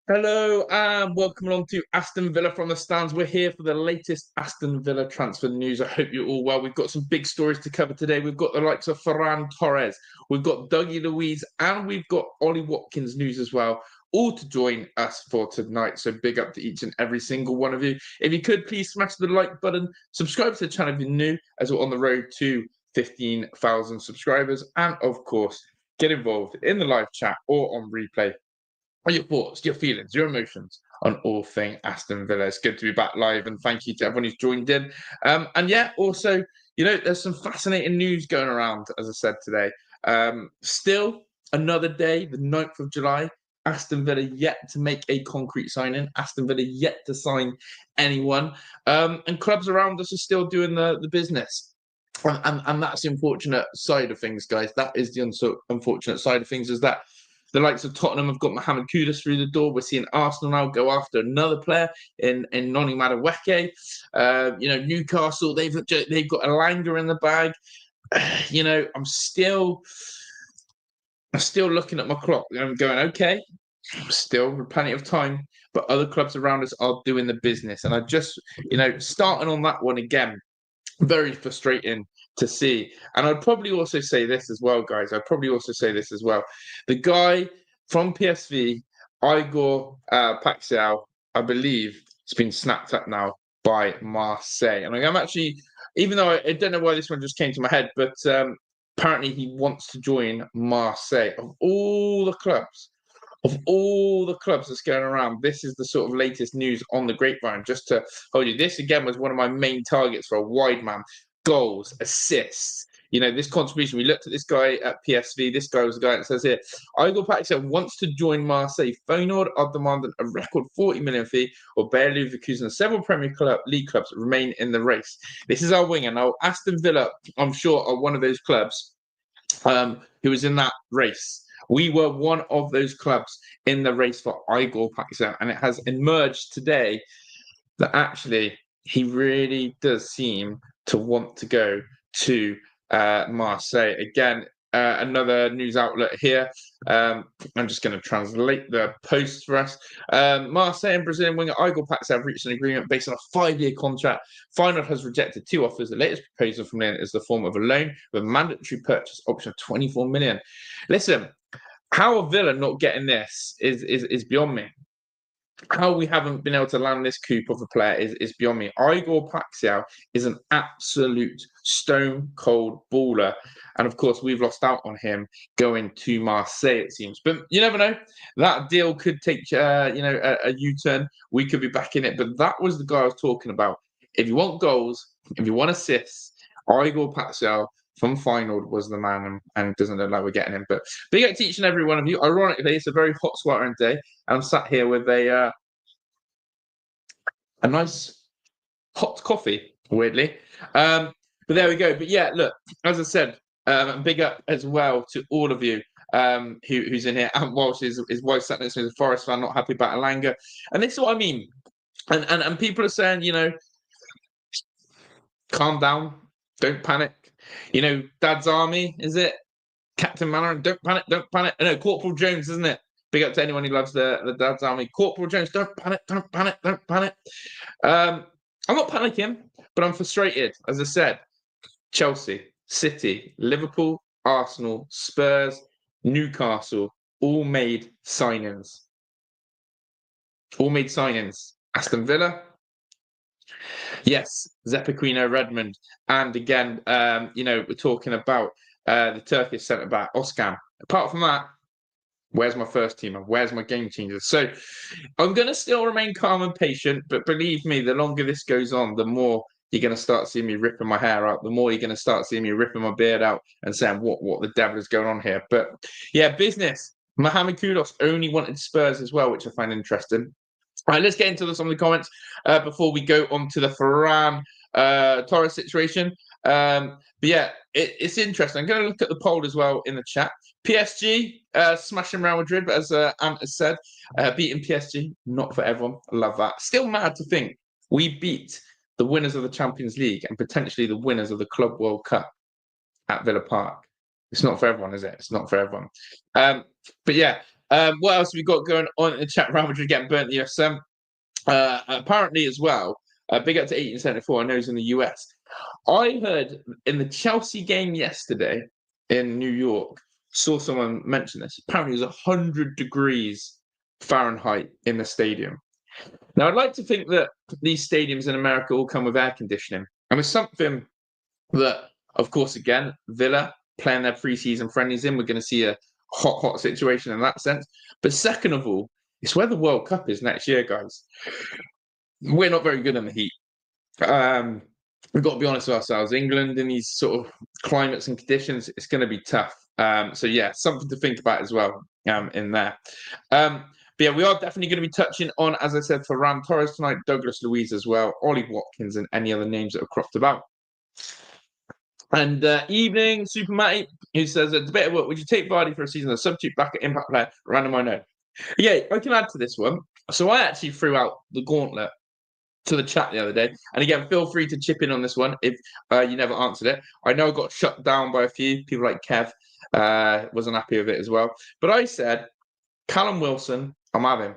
Hello and welcome along to Aston Villa from the stands. We're here for the latest Aston Villa transfer news. I hope you're all well. We've got some big stories to cover today. We've got the likes of Ferran Torres, we've got Dougie Luiz, and we've got Ollie Watkins news as well, all to join us for tonight. So big up to each and every single one of you. If you could, please smash the like button, subscribe to the channel if you're new, as we're on the road to 15,000 subscribers, and of course, get involved in the live chat or on replay. Your thoughts, your feelings, your emotions on all thing Aston Villa. It's good to be back live, and thank you to everyone who's joined in. And yeah, also, there's some fascinating news going around, as I said today. Still another day, the 9th of July. Aston Villa yet to make a concrete signing. Aston Villa yet to sign anyone. And clubs around us are still doing the business. And that's the unfortunate side of things, guys. That is the unfortunate side of things, is that the likes of Tottenham have got Mohamed Kudus through the door. We're seeing Arsenal now go after another player in Noni Madueke. Newcastle, they've got Elanga in the bag. I'm still looking at my clock. I'm going, okay, still plenty of time, but other clubs around us are doing the business. And I just, starting on that one again, very frustrating to see. And I'd probably also say this as well, guys. The guy from PSV, Igor Paxiao, I believe, has been snapped up now by Marseille. And I'm actually, even though I don't know why this one just came to my head, but apparently he wants to join Marseille. Of all the clubs that's going around, this is the sort of latest news on the grapevine. Just to hold you, this again was one of my main targets for a wide man. Goals, assists, this contribution. We looked at this guy at PSV. This guy was the guy that says here, Igor Paxiao wants to join Marseille. Feyenoord are demanding a record 40 million fee, or Bayer Leverkusen and several Premier League clubs remain in the race. This is our winger. Now, Aston Villa, I'm sure, are one of those clubs who was in that race. We were one of those clubs in the race for Igor Paxiao, and it has emerged today that actually he really does seem to want to go to Marseille. Again, another news outlet here. I'm just going to translate the post for us. Marseille and Brazilian winger Igor Paxiao have reached an agreement based on a 5-year contract. Feyenoord has rejected 2 offers. The latest proposal from them is the form of a loan with a mandatory purchase option of 24 million. Listen, how are Villa not getting this is beyond me. How we haven't been able to land this coup of a player is beyond me. Igor Paxiao is an absolute stone cold baller. And of course, we've lost out on him going to Marseille, it seems. But you never know. That deal could take a U-turn. We could be back in it. But that was the guy I was talking about. If you want goals, if you want assists, Igor Paxiao from Feyenoord was the man, and doesn't look like we're getting him. But big up to each and every one of you. Ironically, it's a very hot sweltering day, and I'm sat here with a nice hot coffee, weirdly. But there we go. But yeah, look, as I said, big up as well to all of you who's in here. And Walsh, his wife sat next to me as a Forest fan, not happy about Elanga. And this is what I mean. And people are saying, calm down, don't panic. Dad's Army, is it? Captain Mallory, don't panic, don't panic. No, Corporal Jones, isn't it? Big up to anyone who loves the Dad's Army. Corporal Jones, don't panic, don't panic, don't panic. I'm not panicking, but I'm frustrated. As I said, Chelsea, City, Liverpool, Arsenal, Spurs, Newcastle, all made signings. Aston Villa, yes, Zepequino, Redmond. And again, we're talking about the Turkish centre-back, Özcan. Apart from that, where's my first teamer? Where's my game changer? So I'm going to still remain calm and patient, but believe me, the longer this goes on, the more you're going to start seeing me ripping my hair out, the more you're going to start seeing me ripping my beard out and saying, what the devil is going on here? But yeah, business. Mohamed Kudus only wanted Spurs as well, which I find interesting. All right, let's get into some of the comments before we go on to the Ferran Torres situation. But yeah, it's interesting. I'm going to look at the poll as well in the chat. PSG smashing Real Madrid, but as Ant has said, beating PSG, not for everyone. I love that. Still mad to think we beat the winners of the Champions League and potentially the winners of the Club World Cup at Villa Park. It's not for everyone, is it? It's not for everyone. But yeah, What else have we got going on in the chat? Real Madrid getting burnt the USM. Apparently as well, big up to 1874, I know he's in the US. I heard in the Chelsea game yesterday in New York, saw someone mention this. Apparently it was 100 degrees Fahrenheit in the stadium. Now, I'd like to think that these stadiums in America all come with air conditioning. And it's something that, of course, again, Villa playing their pre-season friendlies in, we're going to see a hot situation in that sense. But second of all, it's where the World Cup is next year, guys. We're not very good in the heat. We've got to be honest with ourselves. England in these sort of climates and conditions, it's going to be tough. So yeah, something to think about as well in there. But yeah, we are definitely going to be touching on, as I said, Ferran Torres tonight, Douglas Luiz as well, Ollie Watkins, and any other names that have cropped about. And evening, Super Matty, who says, a debate what would you take Vardy for a season as a substitute back at impact player? Random I know. Yeah, I can add to this one. So I actually threw out the gauntlet to the chat the other day. And again, feel free to chip in on this one if you never answered it. I know I got shut down by a few people like Kev, wasn't happy with it as well. But I said, Callum Wilson, I'm having.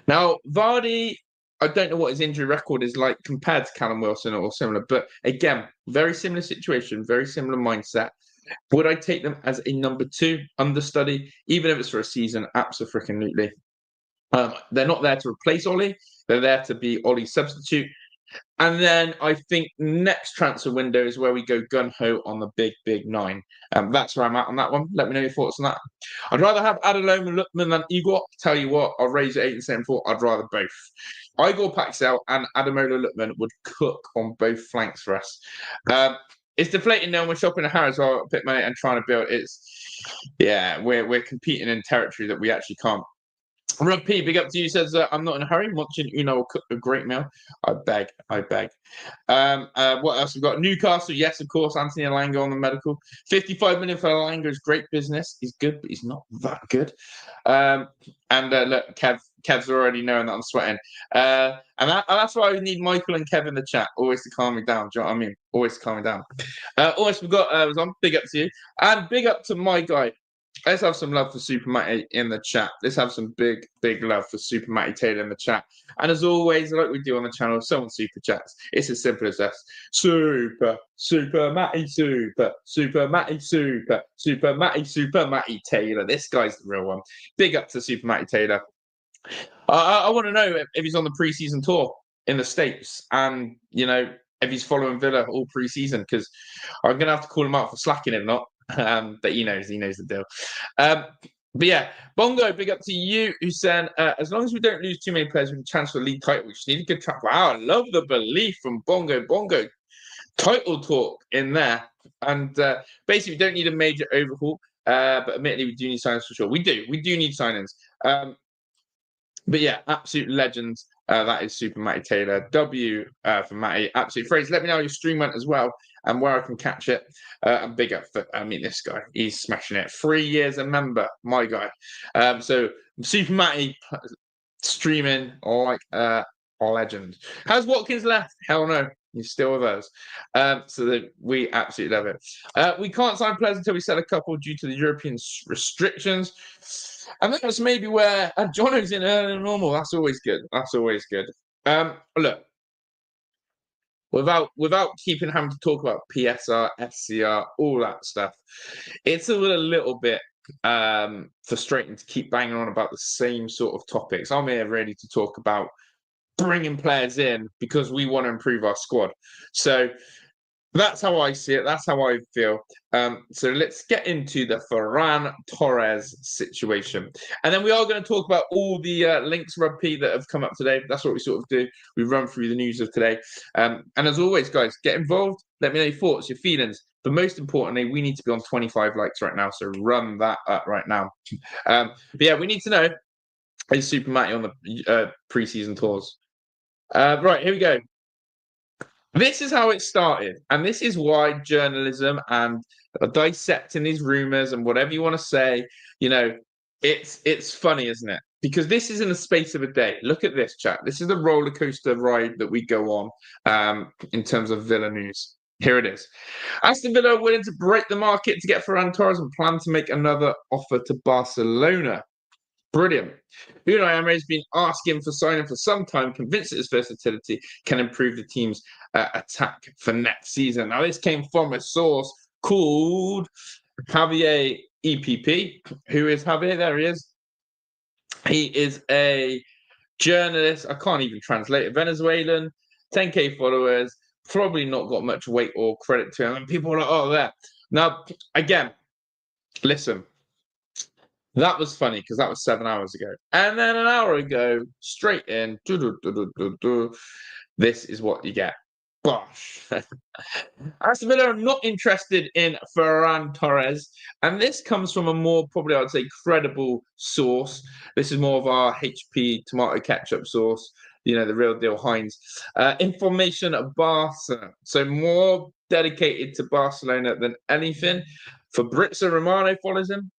Now, Vardy, I don't know what his injury record is like compared to Callum Wilson or similar, but again, very similar situation, very similar mindset. Would I take them as a number 2 understudy, even if it's for a season? Absolutely. They're not there to replace Ollie. They're there to be Ollie's substitute. And then I think next transfer window is where we go gun-ho on the big 9. That's where I'm at on that one. Let me know your thoughts on that. I'd rather have Adelome and Lookman than Igor. Tell you what, I'll raise it 8 and 7 4. I'd rather both. Igor Paxel and Ademola Lookman would cook on both flanks for us. It's deflating now. We're shopping at Harrods while a bit money and trying to build. We're competing in territory that we actually can't. Rob P, big up to you, says, I'm not in a hurry. Watching Uno will cook a great meal. I beg. What else we've got? Newcastle, yes, of course. Anthony Alanga on the medical. 55 million for Alanga is great business. He's good, but he's not that good. Look, Kev's already knowing that I'm sweating. And that's why we need Michael and Kev in the chat, always to calm me down. Do you know what I mean? Always to calm me down. Always we've got, big up to you. And big up to my guy. Let's have some love for Super Matty in the chat. Let's have some big love for Super Matty Taylor in the chat. And as always, like we do on the channel, if someone super chats, it's as simple as that. Super Matty, Super Matty Taylor. This guy's the real one. Big up to Super Matty Taylor. I want to know if he's on the preseason tour in the States and, if he's following Villa all preseason, because I'm going to have to call him out for slacking if not. But he knows the deal. But yeah, Bongo, big up to you, who said, as long as we don't lose too many players, we can transfer the league title. We just need a good track. Wow, I love the belief from Bongo. Title talk in there. And basically, we don't need a major overhaul. But admittedly, we do need signings for sure. We do need signings. But yeah, absolute legends. That is Super Matty Taylor. W for Matty. Absolute phrase. Let me know how your stream went as well and where I can catch it. And big up for, this guy. He's smashing it. 3 years a member, my guy. So Super Matty streaming like a legend. Has Watkins left? Hell no. He's still with us. So that we absolutely love it. We can't sign players until we sell a couple due to the European restrictions. And that's maybe where Jono's in earlier than normal. That's always good. Look, without having to talk about PSR, SCR, all that stuff, it's a little bit frustrating to keep banging on about the same sort of topics. I'm here ready to talk about bringing players in because we want to improve our squad. So that's how I see it. That's how I feel. So let's get into the Ferran Torres situation. And then we are going to talk about all the links, Rob P, that have come up today. That's what we sort of do. We run through the news of today. And as always, guys, get involved. Let me know your thoughts, your feelings. But most importantly, we need to be on 25 likes right now. So run that up right now. But yeah, we need to know, is Super Matty on the preseason tours? Right, here we go. This is how it started, and this is why journalism and dissecting these rumors and whatever you want to say, it's funny, isn't it? Because this is in the space of a day. Look at this, chat. This is the roller coaster ride that we go on in terms of Villa news. Here it is. Aston Villa are willing to break the market to get Ferran Torres and plan to make another offer to Barcelona. Brilliant. Unai Emery has been asking for signing for some time, convinced that his versatility can improve the team's attack for next season. Now, this came from a source called Javier EPP. Who is Javier? There he is. He is a journalist. I can't even translate it. Venezuelan, 10K followers, probably not got much weight or credit to him. And people are like, oh, there. Now, again, listen. That was funny because that was 7 hours ago. And then an hour ago, straight in, this is what you get. Bosh. Aston Villa are not interested in Ferran Torres. And this comes from a more, probably I would say, credible source. This is more of our HP tomato ketchup source, you know, the real deal Heinz. Information at Barca. So more dedicated to Barcelona than anything. Fabrizio Romano follows him.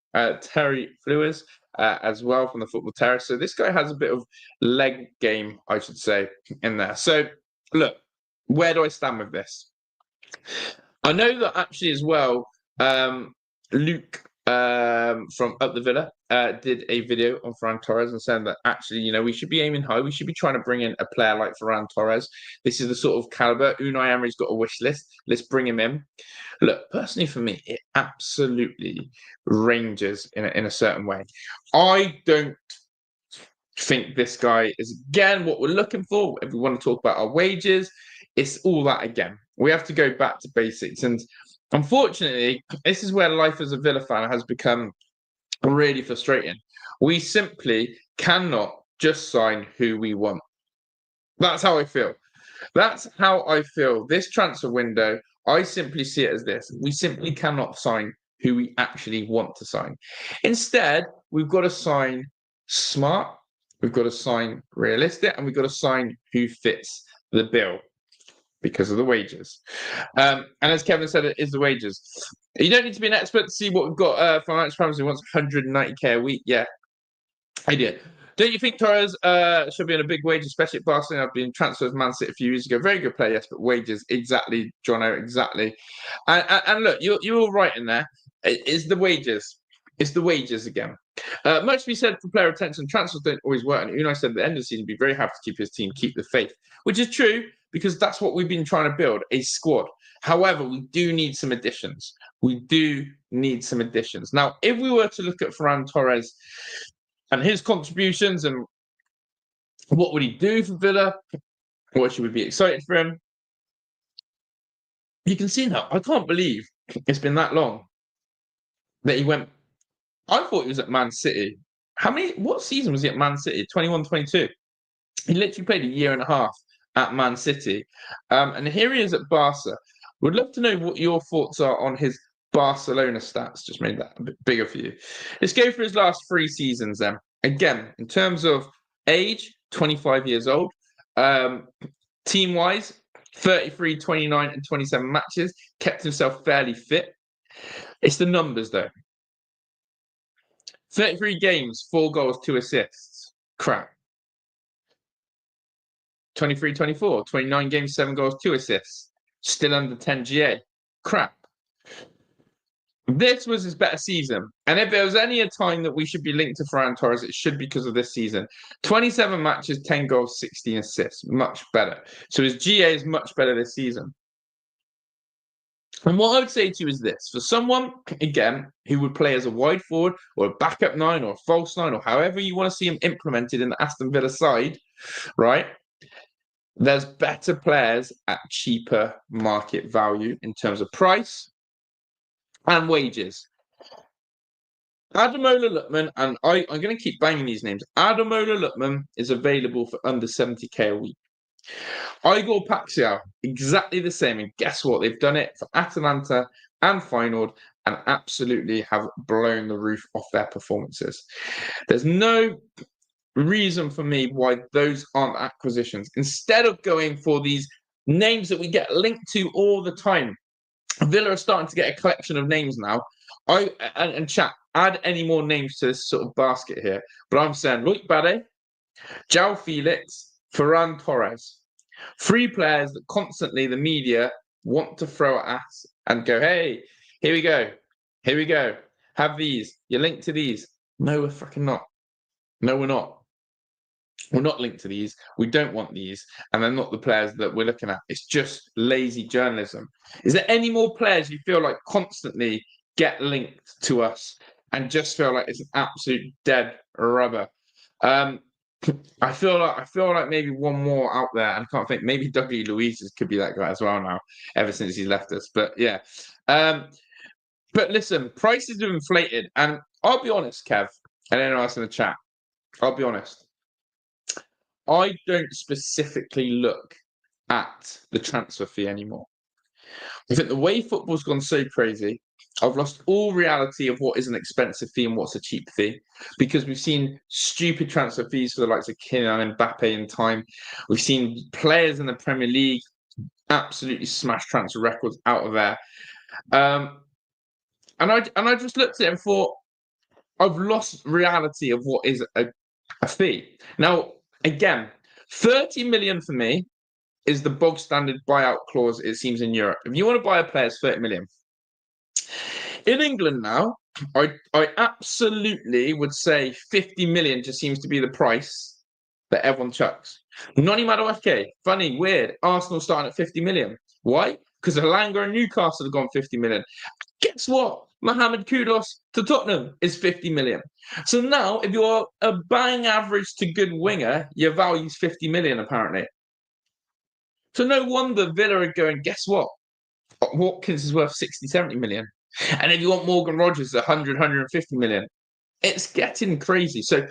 Terry Flewers as well from the Football Terrace. So this guy has a bit of leg game, I should say, in there. So look, where do I stand with this? I know that actually as well, Luke from Up the Villa did a video on Ferran Torres and saying that actually, you know, we should be aiming high. We should be trying to bring in a player like Ferran Torres. This is the sort of caliber. Unai Emery's got a wish list. Let's bring him in. Look, personally for me, it absolutely ranges in a certain way. I don't think this guy is, again, what we're looking for. If we want to talk about our wages, it's all that again. We have to go back to basics. And unfortunately, this is where life as a Villa fan has become really frustrating. We simply cannot just sign who we want. That's how I feel. That's how I feel. This transfer window, I simply see it as this. We simply cannot sign who we actually want to sign. Instead, we've got to sign smart, we've got to sign realistic, and we've got to sign who fits the bill because of the wages. And as Kevin said, it is the wages. You don't need to be an expert to see what we've got from Alex Ramsey. He wants 190k a week. Yeah, I did. Don't you think Torres should be on a big wage, especially at Barcelona? I've been transferred to Man City a few years ago. Very good player, yes, but wages, exactly, Jono, exactly. And look, you're all right in there. It's the wages. It's the wages again. Much to be said for player retention. Transfers don't always work. And Unai said at the end of the season, he'd be very happy to keep his team, keep the faith, which is true because that's what we've been trying to build, a squad. However, we do need some additions. We do need some additions. Now, if we were to look at Ferran Torres and his contributions and what would he do for Villa, what should we be excited for him? You can see now, I can't believe it's been that long that he went. I thought he was at Man City. What season was he at Man City? 21-22. He literally played a year and a half at Man City. And here he is at Barca. Would love to know what your thoughts are on his Barcelona stats. Just made that a bit bigger for you. Let's go for his last 3 seasons then. Again, in terms of age, 25 years old. Team-wise, 33, 29, and 27 matches. Kept himself fairly fit. It's the numbers, though. 33 games, 4 goals, 2 assists. Crap. 23, 24, 29 games, 7 goals, 2 assists. Still under 10 GA. Crap. This was his better season. And if there was any time that we should be linked to Ferran Torres, it should be because of this season. 27 matches, 10 goals, 16 assists. Much better. So his GA is much better this season. And what I would say to you is this. For someone, again, who would play as a wide forward or a backup 9 or a false 9 or however you want to see him implemented in the Aston Villa side, right? There's better players at cheaper market value in terms of price and wages. Ademola Lookman, and I'm going to keep banging these names. Ademola Lookman is available for under 70k a week. Igor Paxiao, exactly the same. And guess what? They've done it for Atalanta and Feyenoord and absolutely have blown the roof off their performances. There's no reason for me why those aren't acquisitions. Instead of going for these names that we get linked to all the time, Villa are starting to get a collection of names now. And chat, add any more names to this sort of basket here. But I'm saying Loic Bade, João Felix, Ferran Torres. 3 players that constantly the media want to throw at us and go, hey, here we go. Here we go. Have these. You're linked to these. No, we're fucking not. No, we're not. We're not linked to these. We don't want these. And they're not the players that we're looking at. It's just lazy journalism. Is there any more players you feel like constantly get linked to us and just feel like it's an absolute dead rubber? I feel like maybe one more out there, and I can't think. Maybe Douglas Luiz could be that guy as well now, ever since he's left us. But yeah. But listen, prices have inflated, and I'll be honest, Kev, and anyone else in the chat, I'll be honest. I don't specifically look at the transfer fee anymore. I think the way football's gone so crazy, I've lost all reality of what is an expensive fee and what's a cheap fee, because we've seen stupid transfer fees for the likes of Kylian Mbappe in time. We've seen players in the Premier League absolutely smash transfer records out of there. And I just looked at it and thought, I've lost reality of what is a fee. Now, again, 30 million for me is the bog standard buyout clause, it seems, in Europe. If you want to buy a player, it's 30 million. In England now, I absolutely would say 50 million just seems to be the price that everyone chucks. Noni Madueke, funny, weird. Arsenal starting at 50 million. Why? Because Alanga and Newcastle have gone 50 million. Guess what? Mohamed Kudus to Tottenham is 50 million. So now, if you're a bang average to good winger, your value's 50 million, apparently. So no wonder Villa are going, guess what? Watkins is worth 60, 70 million. And if you want Morgan Rogers, 100, 150 million. It's getting crazy. So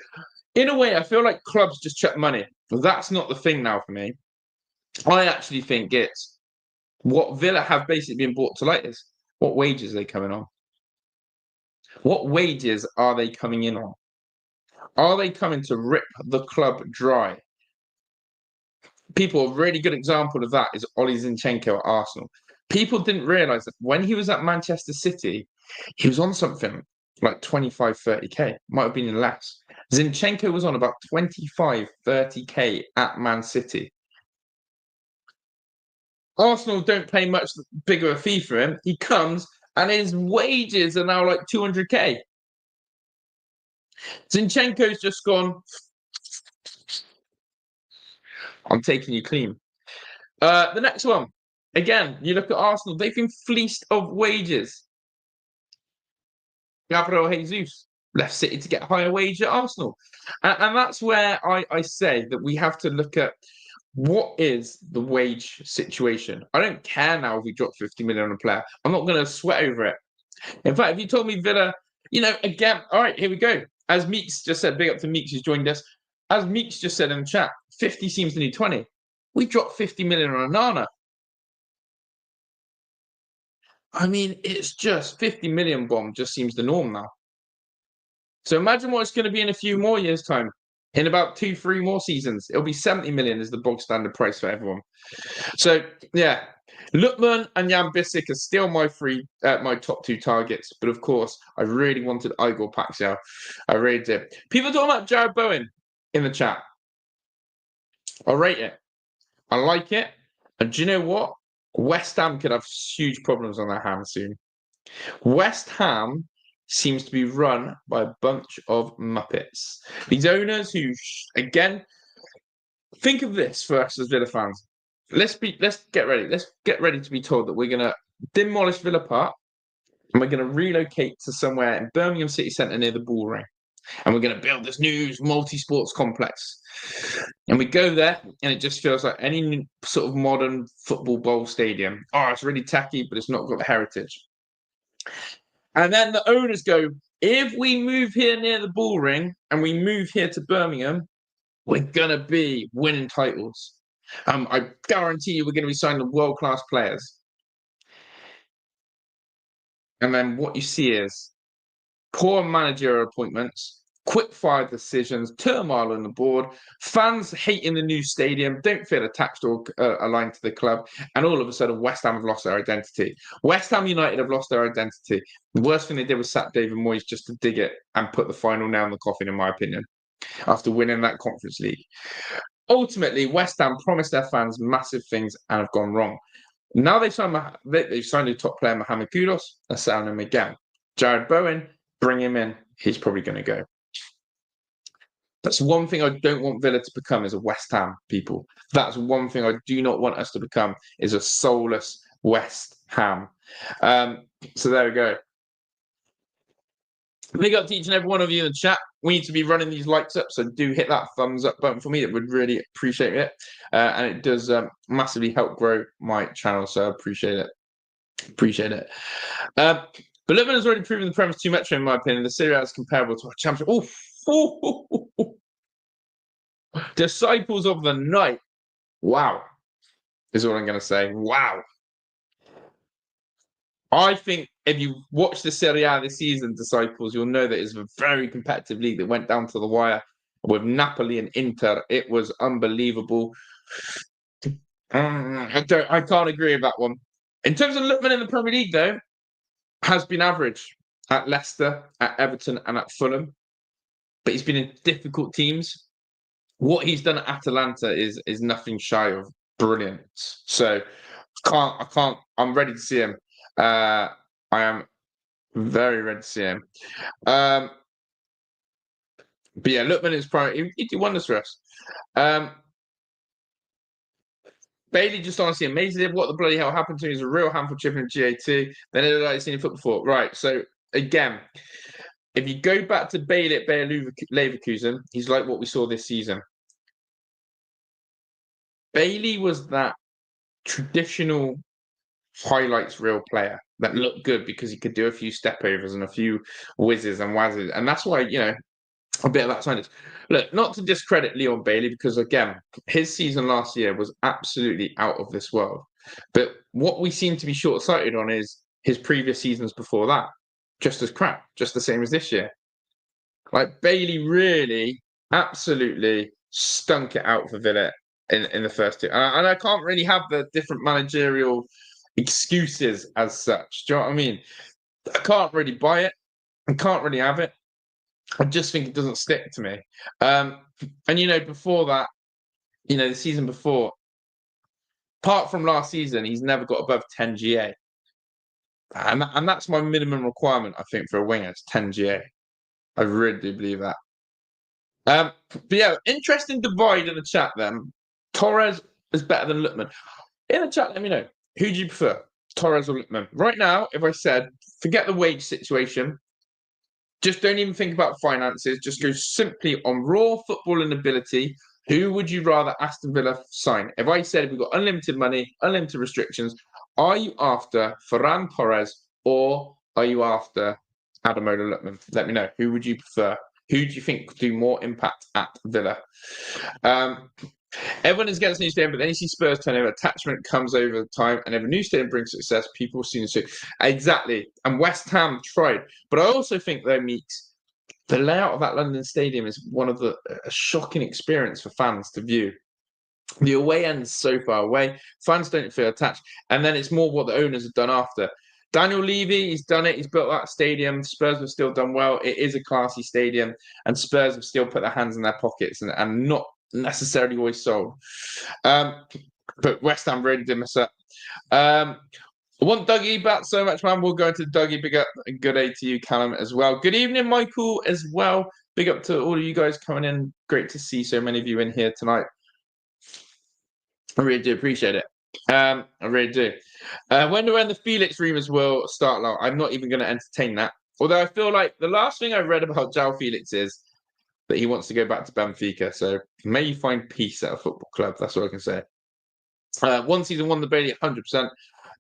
in a way, I feel like clubs just chuck money. That's not the thing now for me. I actually think it's what Villa have basically been brought to light is what wages are they coming on? What wages are they coming in on? Are they coming to rip the club dry? A really good example of that is Oli Zinchenko at Arsenal. People didn't realise that when he was at Manchester City, he was on something like 25, 30k. Might have been less. Zinchenko was on about 25, 30k at Man City. Arsenal don't pay much bigger a fee for him. He comes and his wages are now like 200k. Zinchenko's just gone, I'm taking you clean. The next one. Again, you look at Arsenal, they've been fleeced of wages. Gabriel Jesus left City to get a higher wage at Arsenal. And that's where I say that we have to look at what is the wage situation. I don't care now if we drop 50 million on a player. I'm not going to sweat over it. In fact, if you told me Villa, again, all right, here we go. As Meeks just said, big up to Meeks who's joined us. As Meeks just said in the chat, 50 seems to need 20. We dropped 50 million on Onana. I mean, it's just 50 million bomb just seems the norm now. So imagine what it's going to be in a few more years' time. In about 2-3 more seasons, it'll be 70 million is the bog standard price for everyone. So yeah, Lookman and Jan Bissek are still my top two targets. But of course, I really wanted Igor Paxel. I really did. People talking about Jared Bowen in the chat. I rate it. I like it. And do you know what? West Ham could have huge problems on their hands soon. West Ham seems to be run by a bunch of muppets. These owners who, again, think of this for us as Villa fans. Let's get ready. Let's get ready to be told that we're going to demolish Villa Park and we're going to relocate to somewhere in Birmingham City Centre near the Bull Ring. And we're going to build this new multi-sports complex. And we go there, and it just feels like any sort of modern football bowl stadium. Oh, it's really tacky, but it's not got the heritage. And then the owners go, if we move here near the Bull Ring and we move here to Birmingham, we're going to be winning titles. I guarantee you we're going to be signing world-class players. And then what you see is poor managerial appointments, quick-fire decisions, turmoil on the board, fans hating the new stadium, don't feel attached or aligned to the club, and all of a sudden West Ham have lost their identity. West Ham United have lost their identity. The worst thing they did was sack David Moyes just to dig it and put the final nail in the coffin, in my opinion, after winning that Conference League. Ultimately, West Ham promised their fans massive things and have gone wrong. Now they've signed a top player, Mohamed Kudus, and selling him again. Jared Bowen, bring him in. He's probably going to go. That's one thing I don't want Villa to become is a West Ham, people. That's one thing I do not want us to become is a soulless West Ham. So there we go. Big up to each and every one of you in the chat. We need to be running these likes up, so do hit that thumbs up button for me. It would really appreciate it. And it does massively help grow my channel, so I appreciate it. Appreciate it. But Lookman has already proven the premise too much, in my opinion. The Serie A is comparable to our championship. Disciples of the night. Wow. Is all I'm going to say. Wow. I think if you watch the Serie A this season, Disciples, you'll know that it's a very competitive league that went down to the wire with Napoli and Inter. It was unbelievable. I can't agree with that one. In terms of Lookman in the Premier League, though, has been average at Leicester, at Everton, and at Fulham. But he's been in difficult teams. What he's done at Atalanta is nothing shy of brilliant. So I'm ready to see him. I am very ready to see him. But yeah, Lookman is probably he did wonders for us. Bailey just honestly amazing. What the bloody hell happened to him? He's a real handful chipping in GA2. Then I like seen foot before. Right. So again, if you go back to Bailey at Bayer Leverkusen, he's like what we saw this season. Bailey was that traditional highlights reel player that looked good because he could do a few step overs and a few whizzes and wazzes. And that's why, a bit of that sign is. Look, not to discredit Leon Bailey, because again, his season last year was absolutely out of this world. But what we seem to be short-sighted on is his previous seasons before that. Just as crap, just the same as this year. Like Bailey really absolutely stunk it out for Villa in the first two. And I can't really have the different managerial excuses as such. Do you know what I mean? I can't really buy it. I can't really have it. I just think it doesn't stick to me. And before that, the season before, apart from last season, he's never got above 10 GA. And that's my minimum requirement, I think, for a winger. It's 10 GA. I really do believe that. But yeah, interesting divide in the chat then. Torres is better than Lookman. In the chat, let me know. Who do you prefer, Torres or Lookman? Right now, if I said, forget the wage situation, just don't even think about finances, just go simply on raw footballing ability, who would you rather Aston Villa sign? If I said we've got unlimited money, unlimited restrictions, are you after Ferran Torres or are you after Ademola Lookman? Let me know. Who would you prefer? Who do you think could do more impact at Villa? Everyone is against new stadium, but then you see Spurs turn over. Attachment comes over time, and if a new stadium brings success, people seem to. Exactly. And West Ham tried. But I also think, though, Meeks, the layout of that London stadium is one of a shocking experience for fans to view. The away end is so far away. Fans don't feel attached. And then it's more what the owners have done after. Daniel Levy, he's done it. He's built that stadium. Spurs have still done well. It is a classy stadium. And Spurs have still put their hands in their pockets and not necessarily always sold. But West Ham really did mess up. I want Dougie back so much, man. We'll go into Dougie. Big up and good day to you, Callum, as well. Good evening, Michael, as well. Big up to all of you guys coming in. Great to see so many of you in here tonight. I really do appreciate it. I really do. Wonder when the Felix rumours will start. I'm not even going to entertain that. Although I feel like the last thing I read about João Felix is that he wants to go back to Benfica. So may you find peace at a football club. That's all I can say. One season, won the Bailey 100%.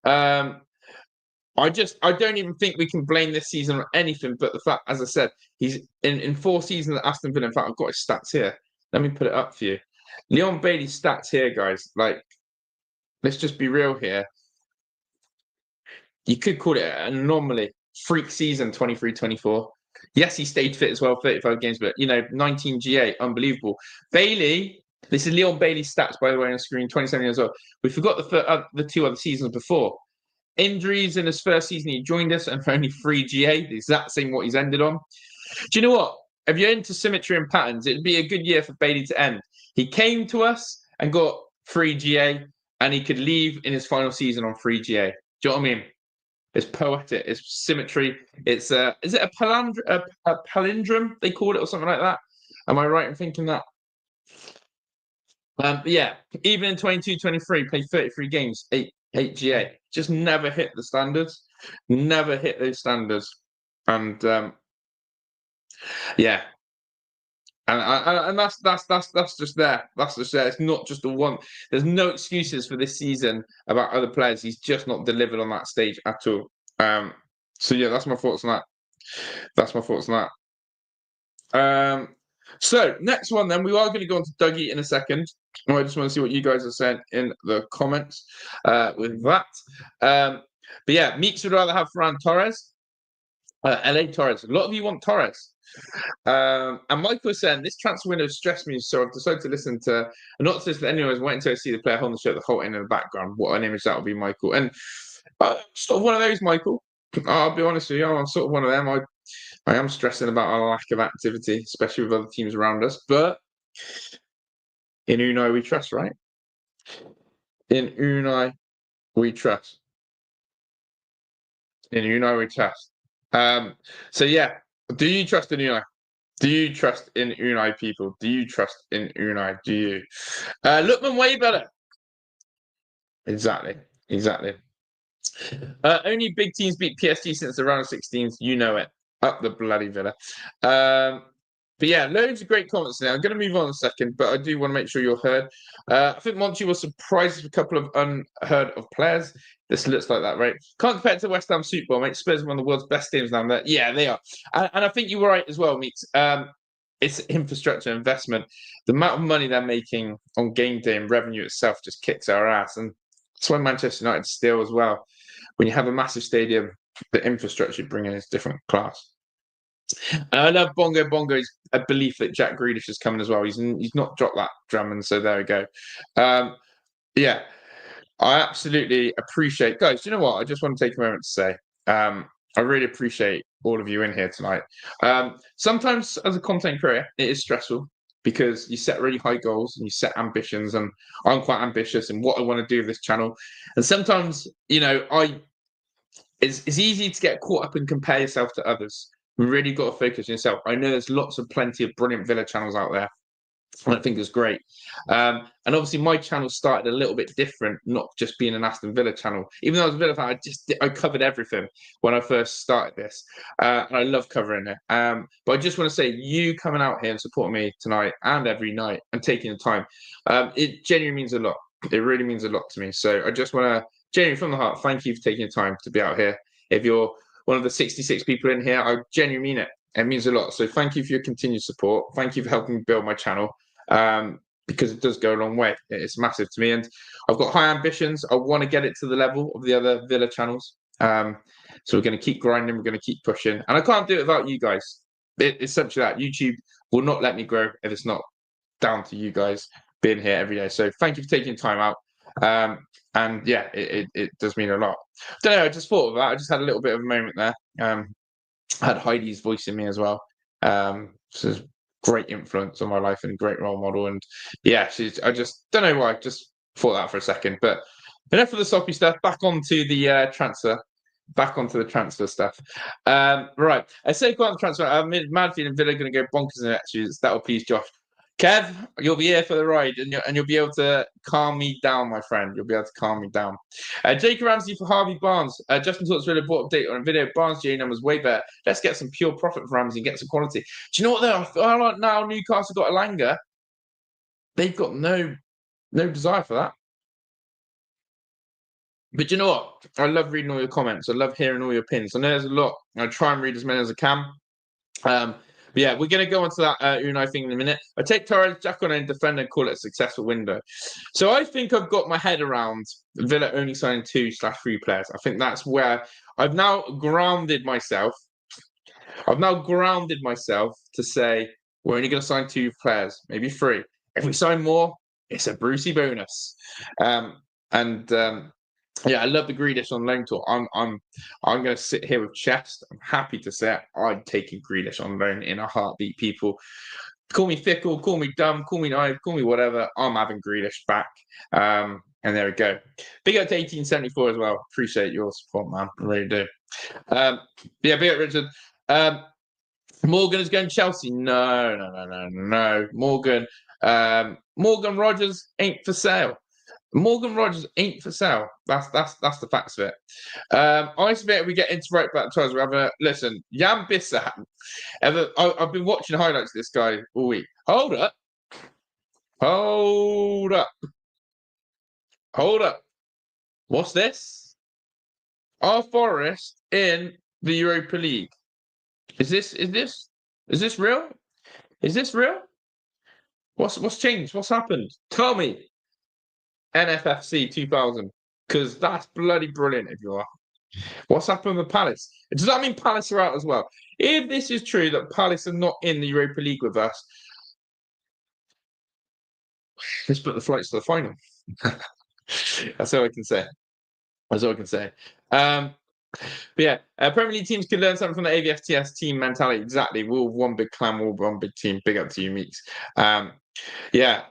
I don't even think we can blame this season on anything but the fact, as I said, he's in 4 seasons at Aston Villa. In fact, I've got his stats here. Let me put it up for you. Leon Bailey's stats here, guys. Like, let's just be real here. You could call it an anomaly. Freak season 23-24. Yes, he stayed fit as well, 35 games, but 19 GA, unbelievable. Bailey, this is Leon Bailey's stats, by the way, on the screen, 27 years old. We forgot the 2 other seasons before. Injuries in his first season, he joined us and for only 3 GA, the exact same what he's ended on. Do you know what? If you're into symmetry and patterns, it'd be a good year for Bailey to end. He came to us and got 3 GA, and he could leave in his final season on 3 GA. Do you know what I mean? It's poetic. It's symmetry. It's is it a palindrome they call it or something like that? Am I right in thinking that? But yeah, even in 22-23, played 33 games, 8 GA. Just never hit the standards. Never hit those standards. And yeah. And that's just there. That's just there. It's not just the one. There's no excuses for this season about other players. He's just not delivered on that stage at all. So yeah, that's my thoughts on that. That's my thoughts on that. So next one, then we are going to go on to Dougie in a second. I just want to see what you guys are saying in the comments with that. But yeah, Meeks would rather have Ferran Torres. LA Torres. A lot of you want Torres. And Michael was saying this transfer window stressed me, so I've decided to listen to, and not just anyone was waiting to see the player holding the shirt, the whole end in the background. What an image that would be, Michael. And sort of one of those, Michael. I'll be honest with you, I'm sort of one of them. I am stressing about our lack of activity, especially with other teams around us. But in Unai we trust, right? In Unai we trust. In Unai we trust. So yeah, do you trust in Unai? Do you trust in Unai, people? Do you trust in Unai? Do you? Lookman way better. Exactly. Only big teams beat PSG since the round of 16s. You know it. Up the bloody Villa. But yeah, loads of great comments now. I'm going to move on in a second, but I do want to make sure you're heard. I think Monty was surprised with a couple of unheard of players. This looks like that, right? Can't compare it to West Ham Super Bowl, mate. Spurs are one of the world's best teams now. Yeah, they are. And I think you were right as well, Meeks. It's infrastructure investment. The amount of money they're making on game day and revenue itself just kicks our ass. And that's why Manchester United still as well. When you have a massive stadium, the infrastructure you bring in is different class. I love Bongo's a belief that Jack Grealish is coming as well. He's not dropped that drum, and so there we go. Yeah, I absolutely appreciate, guys. Do you know what? I just want to take a moment to say, I really appreciate all of you in here tonight. Sometimes as a content creator, it is stressful because you set really high goals and you set ambitions, and I'm quite ambitious in what I want to do with this channel. And sometimes, it's easy to get caught up and compare yourself to others. You really got to focus on yourself. I know there's plenty of brilliant Villa channels out there. And I think it's great. And obviously my channel started a little bit different, not just being an Aston Villa channel. Even though I was a Villa fan, I covered everything when I first started this. And I love covering it. But I just want to say, you coming out here and supporting me tonight and every night and taking the time, it genuinely means a lot. It really means a lot to me. So I just want to genuinely from the heart, thank you for taking the time to be out here. If you're one of the 66 people in here, I genuinely mean it. It means a lot. So thank you for your continued support. Thank you for helping me build my channel. Because it does go a long way. It's massive to me. And I've got high ambitions. I want to get it to the level of the other Villa channels. So we're going to keep grinding. We're going to keep pushing. And I can't do it without you guys. It's essentially that. YouTube will not let me grow if it's not down to you guys being here every day. So thank you for taking time out. And yeah, it does mean a lot. Don't know, I just thought of that. I just had a little bit of a moment there. I had Heidi's voice in me as well. So great influence on my life and great role model. And yeah, I just don't know why. I just thought that for a second. But enough of the soppy stuff. Back onto the transfer. Back onto the transfer stuff. Right. I say go on the transfer. Midfield and Villa are going to go bonkers in the next few. That will please Josh. Kev, you'll be here for the ride, and you'll be able to calm me down, my friend. You'll be able to calm me down. Jake Ramsey for Harvey Barnes. Justin Talks really bought update on a video. Barnes GA numbers way better. Let's get some pure profit for Ramsey and get some quality. Do you know what though? I like now Newcastle got Elanga. They've got no desire for that. But you know what? I love reading all your comments. I love hearing all your opinions. I know there's a lot. I try and read as many as I can. But yeah, we're going to go on to that Unai thing in a minute. I take Torres, Jack on and defender and call it a successful window. So I think I've got my head around Villa only signing 2/3 players. I think that's where I've now grounded myself. To say we're only going to sign 2 players, maybe 3. If we sign more, it's a Brucey bonus. Yeah, I love the Grealish on loan tour. I'm going to sit here with chest. I'm happy to say I'd take a Grealish on loan in a heartbeat. People call me fickle, call me dumb, call me naive, call me whatever. I'm having Grealish back. And there we go. Big up to 1874 as well. Appreciate your support, man. I really do. Yeah, big up Richard. Morgan is going to Chelsea. No. Morgan Rogers ain't for sale. Morgan Rogers ain't for sale. That's the facts of it. I submit we get into right back to us. We have a listen. Jan Bissam. I've been watching highlights of this guy all week. Hold up. What's this? Our Forest in the Europa League. Is this real? Is this real? What's changed? What's happened? Tell me. NFFC 2000. Because that's bloody brilliant if you are. What's happened with Palace? Does that mean Palace are out as well? If this is true that Palace are not in the Europa League with us, let's put the flights to the final. That's all I can say. But yeah, Premier League teams could learn something from the AVFTS team mentality. Exactly. We're all one big clan, we're all one big team. Big up to you, Meeks. Yeah.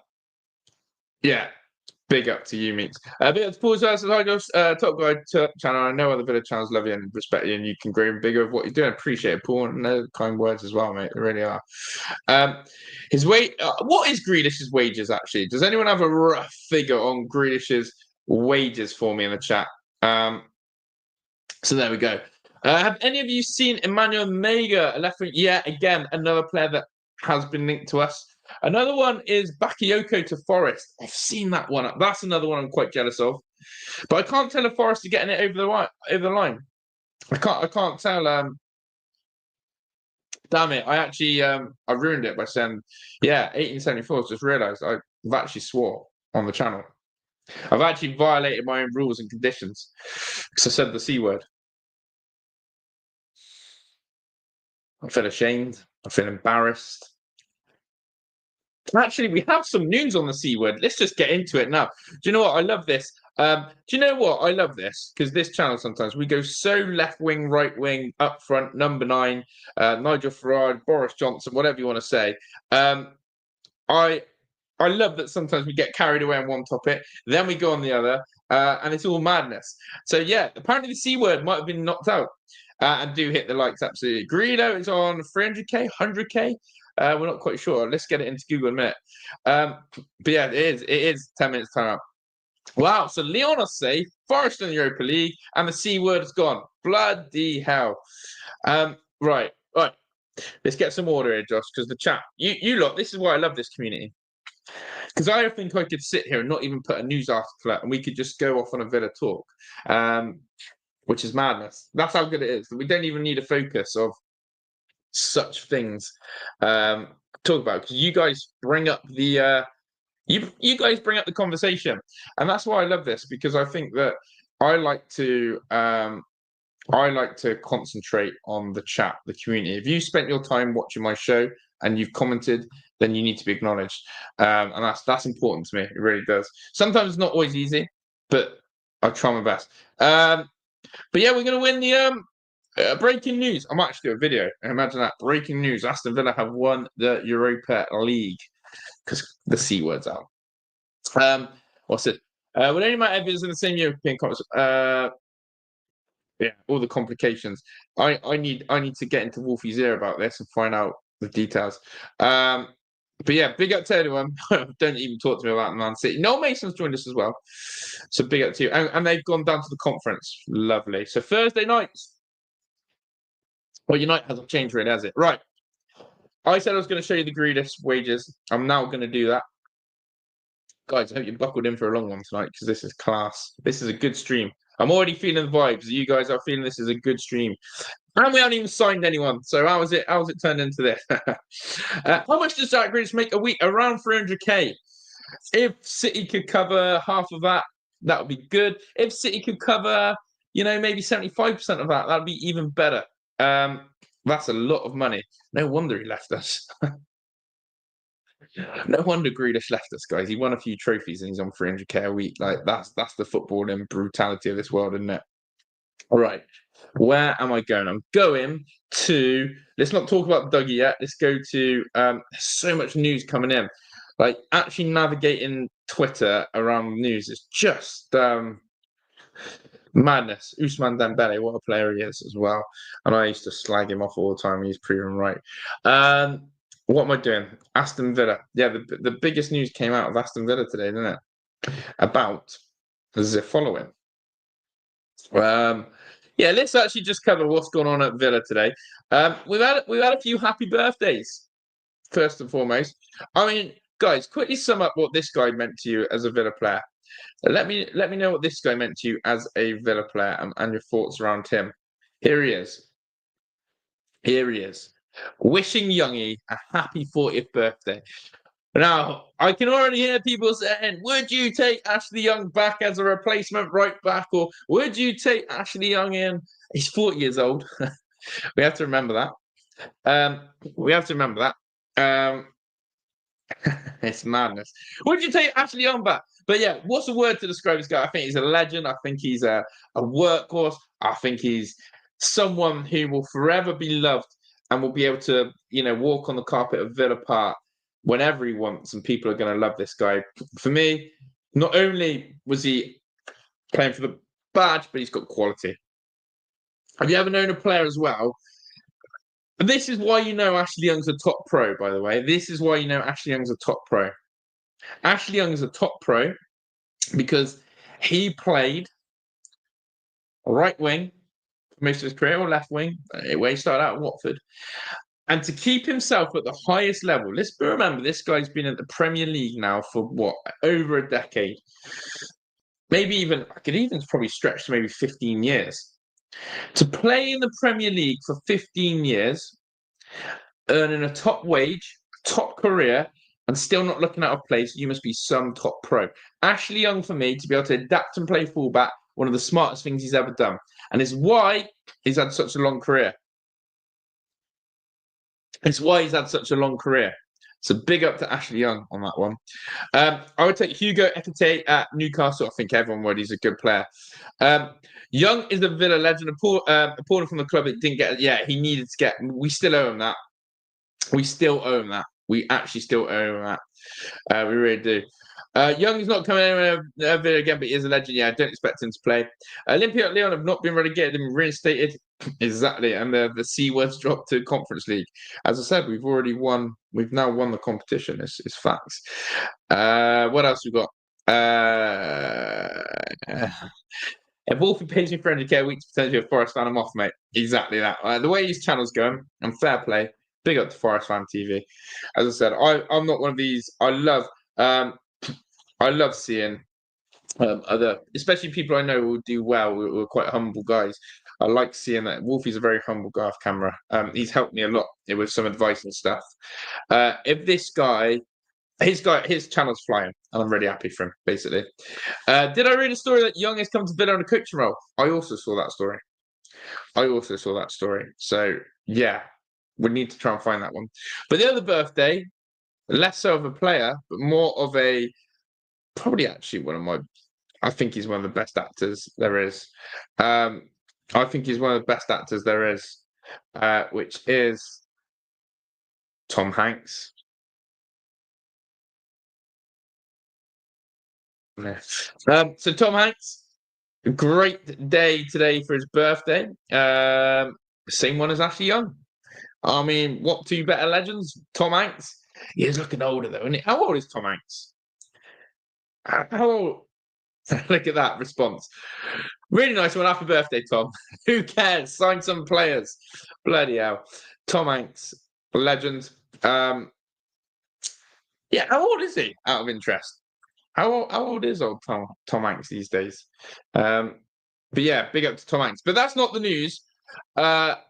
Big up to you, Meeks. Big up to Paul versus Hi Ghost, Top Guy channel. I know other Villa channels love you and respect you, and you can grow bigger of what you're doing. Appreciate it, Paul. And no kind words as well, mate. They really are. His what is Grealish's wages actually? Does anyone have a rough figure on Grealish's wages for me in the chat? So there we go. Have any of you seen Emmanuel Mega left wing? Yeah, again, another player that has been linked to us. Another one is Bakayoko to Forest. I've seen that one. That's another one I'm quite jealous of. But I can't tell if Forest are getting it over the line. I can't tell. Damn it! I actually I ruined it by saying, yeah, 1874. Just realised I've actually swore on the channel. I've actually violated my own rules and conditions because I said the C word. I feel ashamed. I feel embarrassed. Actually, we have some news on the C word. Let's just get into it now. Do you know what? I love this. Do you know what? I love this because this channel sometimes we go so left wing, right wing, up front, number 9, Nigel Farage, Boris Johnson, whatever you want to say. I love that sometimes we get carried away on one topic, then we go on the other, and it's all madness. So yeah, apparently the C word might have been knocked out. And do hit the likes, absolutely. Greedo is on 300k, 100k. We're not quite sure. Let's get it into Google in a minute. But yeah, it is 10 minutes time out. Wow, so Leon are safe, Forest in the Europa League, and the C word is gone. Bloody hell. Right. Let's get some order here, Josh, because the chat, you lot, this is why I love this community. Because I think I could sit here and not even put a news article out, and we could just go off on a Villa talk. Which is madness. That's how good it is. We don't even need a focus of such things talk about, because you guys bring up the you guys bring up the conversation, and that's why I love this, because I think that I like to concentrate on the chat, the community. If you spent your time watching my show and you've commented, then you need to be acknowledged, and that's important to me. It really does. Sometimes it's not always easy, but I try my best. But yeah, we're going to win the breaking news. I might actually do a video. Imagine that. Breaking news. Aston Villa have won the Europa League because the C word's out. What's it? Would any of my evidence in the same European conference? Yeah, all the complications. I need to get into Wolfie's ear about this and find out the details. But yeah, big up to everyone. Don't even talk to me about Man City. Noel Mason's joined us as well. So big up to you. And they've gone down to the conference. Lovely. So Thursday nights. Well, your night hasn't changed really, has it? Right. I said I was going to show you the Grealish wages. I'm now going to do that. Guys, I hope you buckled in for a long one tonight, because this is class. This is a good stream. I'm already feeling the vibes. You guys are feeling this is a good stream. And we haven't even signed anyone. So how has it turned into this? How much does Jack Grealish make a week? Around 300k. If City could cover half of that, that would be good. If City could cover, maybe 75% of that, that'd be even better. That's a lot of money. No wonder he left us. No wonder Grealish left us, guys. He won a few trophies and he's on 300k a week. Like that's the footballing brutality of this world, isn't it? All right. Where am I going? I'm going to, let's not talk about Dougie yet. Let's go to, there's so much news coming in. Like actually navigating Twitter around news is just Madness. Ousmane Dembele, what a player he is as well. And I used to slag him off all the time. He's proven right. What am I doing? Aston Villa. Yeah, the biggest news came out of Aston Villa today, didn't it? About the following. Yeah, let's actually just cover what's going on at Villa today. We've had a few happy birthdays. First and foremost, I mean, guys, quickly sum up what this guy meant to you as a Villa player. Let me know what this guy meant to you as a Villa player and your thoughts around him. Here he is. Here he is. Wishing Youngie a happy 40th birthday. Now, I can already hear people saying, would you take Ashley Young back as a replacement right back? Or would you take Ashley Young in? He's 40 years old. We have to remember that. We have to remember that. It's madness. Would you take Ashley Young back? But yeah, what's the word to describe this guy? I think he's a legend. I think he's a workhorse. I think he's someone who will forever be loved and will be able to, walk on the carpet of Villa Park whenever he wants, and people are going to love this guy. For me, not only was he playing for the badge, but he's got quality. Have you ever known a player as well? This is why you know Ashley Young's a top pro, by the way. This is why you know Ashley Young's a top pro. Ashley Young's a top pro because he played right wing for most of his career, or left wing, where he started out at Watford. And to keep himself at the highest level, let's remember this guy's been at the Premier League now for what, over a decade. Maybe even, I could even probably stretch to maybe 15 years. To play in the Premier League for 15 years, earning a top wage, top career, and still not looking out of place, you must be some top pro. Ashley Young, for me, to be able to adapt and play fullback, one of the smartest things he's ever done. And it's why he's had such a long career. It's why he's had such a long career. So big up to Ashley Young on that one. I would take Hugo Ekitike at Newcastle. I think everyone would. He's a good player. Young is a Villa legend. Appalling from the club. It didn't get. Yeah, he needed to get. We still owe him that. We still owe him that. We actually still owe him that. We really do. Young is not coming anywhere Villa again, but he is a legend. Yeah, I don't expect him to play. Olympiacos Lyon have not been relegated and reinstated. Exactly. And the C words dropped to Conference League. As I said, we've already won. We've now won the competition. It's facts. What else we got? If Wolfie pays me for 100k a week to potentially a Forest fan, I'm off, mate. Exactly that. The way his channel's going, and fair play. Big up to Forest Fan TV. As I said, I'm not one of these. I love seeing other, especially people I know who do well, who are quite humble guys. I like seeing that. Wolfie's a very humble guy off camera. He's helped me a lot with some advice and stuff. If this guy, his channel's flying, and I'm really happy for him, basically. Did I read a story that Young has come to Villa on a coaching role? I also saw that story. So, yeah, we need to try and find that one. But the other birthday, less so of a player, but more of a, probably actually I think he's one of the best actors there is. I think he's one of the best actors there is, which is Tom Hanks. So Tom Hanks, great day today for his birthday. Same one as Ashley Young. I mean, what two better legends? Tom Hanks. He is looking older though, isn't he? How old is Tom Hanks? How old? Look at that response. Really nice one. Happy birthday, Tom. Who cares? Sign some players. Bloody hell. Tom Hanks, legend. Yeah, how old is he? Out of interest. How old is old Tom Hanks these days? But yeah, big up to Tom Hanks. But that's not the news. That's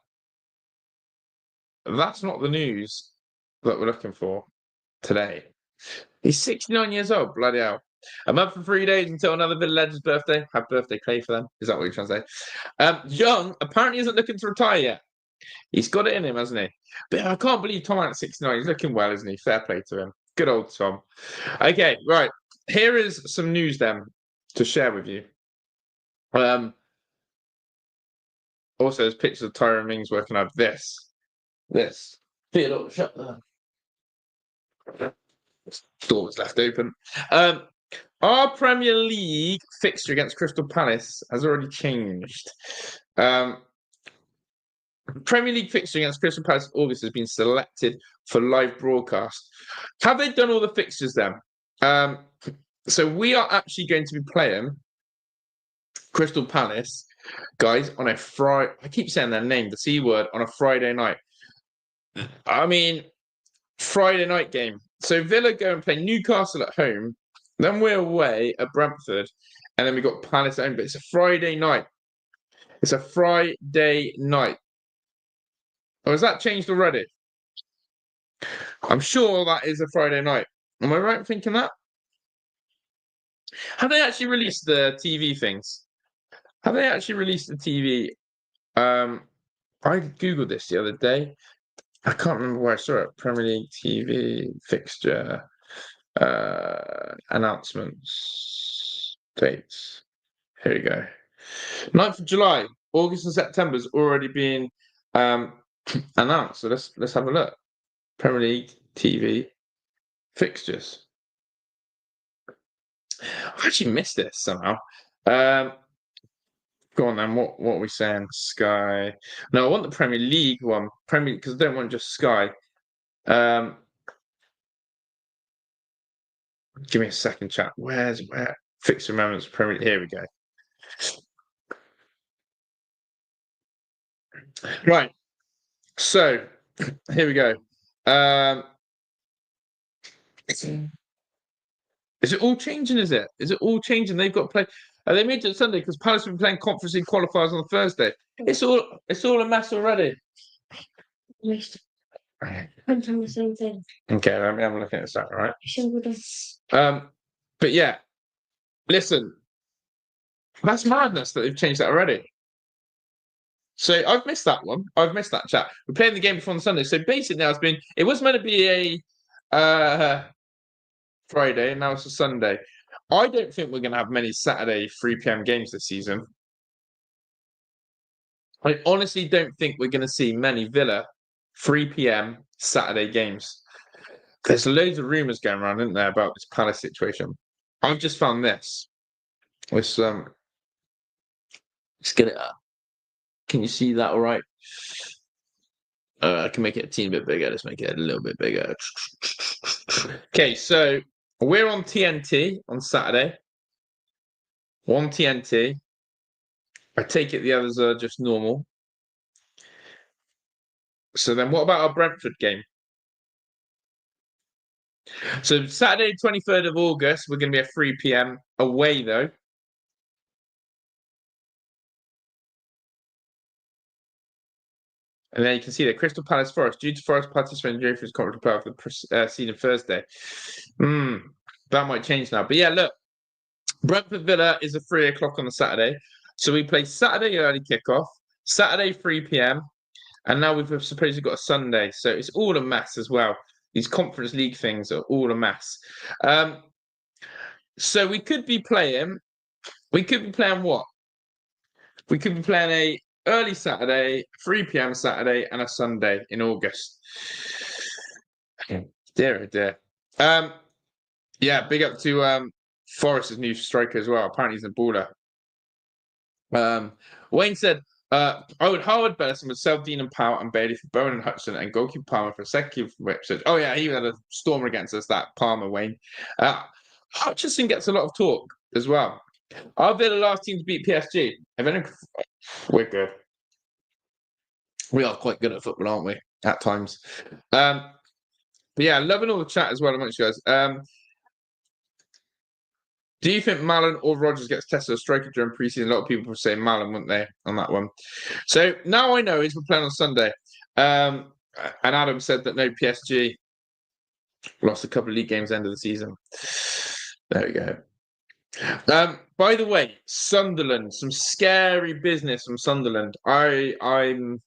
not the news that we're looking for today. He's 69 years old. Bloody hell. A month and 3 days until another Villa legend's birthday. Happy birthday, Clay, for them. Is that what you're trying to say? Young apparently isn't looking to retire yet. He's got it in him, hasn't he? But I can't believe Tom Hanks 69. He's looking well, isn't he? Fair play to him. Good old Tom. Okay, right. Here is some news then to share with you. Also, there's pictures of Tyrone Mings working out this. Theodore, shut the door was left open. Our Premier League fixture against Crystal Palace has already changed. Premier League fixture against Crystal Palace August has been selected for live broadcast. Have they done all the fixtures then? So we are actually going to be playing Crystal Palace, guys, on a Friday. I keep saying their name, the C word, on a Friday night. I mean, Friday night game. So Villa go and play Newcastle at home. Then we're away at Brentford. And then we got Palace at home. But it's a Friday night. It's a Friday night. Or has that changed already? I'm sure that is a Friday night. Am I right in thinking that? Have they actually released the TV things? Have they actually released the TV? I Googled this the other day. I can't remember where I saw it. Premier League TV fixture announcements dates. Here we go. 9th of July, August and September has already been announced. So let's have a look. Premier League TV fixtures. I actually missed this somehow. Go on then. What are we saying? Sky. No, I want the Premier League one. Premier because I don't want just Sky. Give me a second, chat. Where fixture moments? Premier League. Here we go. Right. So here we go. Is it all changing? Is it all changing? They've got to play. They moved it Sunday because Palace will be playing Conference League qualifiers on Thursday. It's all a mess already. I'm doing the same thing. Okay, let me have a look at this out, right? But yeah, listen, that's madness that they've changed that already. So I've missed that one. I've missed that chat. We're playing the game before on Sunday. So basically now it was meant to be a Friday, and now it's a Sunday. I don't think we're going to have many Saturday 3 p.m. games this season. I honestly don't think we're going to see many Villa 3 p.m. Saturday games. There's loads of rumours going around, isn't there, about this Palace situation. I've just found this. Let's get it up. Can you see that all right? I can make it a teeny bit bigger. Let's make it a little bit bigger. Okay, so we're on TNT on Saturday. One TNT. I take it the others are just normal. So then what about our Brentford game? So Saturday, 23rd of August, we're going to be at 3 p.m. away, though. And then you can see that Crystal Palace Forest, due to Forest participating in the Conference playoff for the season Thursday. That might change now. But yeah, look, Brentford Villa is at 3 o'clock on the Saturday. So we play Saturday early kickoff, Saturday 3 p.m. And now we've supposedly got a Sunday. So it's all a mess as well. These Conference League things are all a mess. So we could be playing what? We could be playing a early Saturday, 3 p.m. Saturday, and a Sunday in August. Dear, oh dear. Yeah, big up to Forest's new striker as well. Apparently he's a baller. Wayne said, I would Howard Bellison with Self, Dean and Powell and Bailey for Bowen and Hudson and goalkeeper Palmer for a second keeper for Ipswich. Oh yeah, he had a stormer against us, that Palmer, Wayne. Hutchinson gets a lot of talk as well. Are they the last team to beat PSG? We're good. We are quite good at football, aren't we? At times. But yeah, loving all the chat as well amongst you guys. Do you think Mallon or Rodgers gets tested as striker during preseason? A lot of people would say Mallon, wouldn't they, on that one? So now I know we're playing on Sunday. And Adam said that no, PSG lost a couple of league games end of the season. There we go. By the way, Sunderland, some scary business from Sunderland. I'm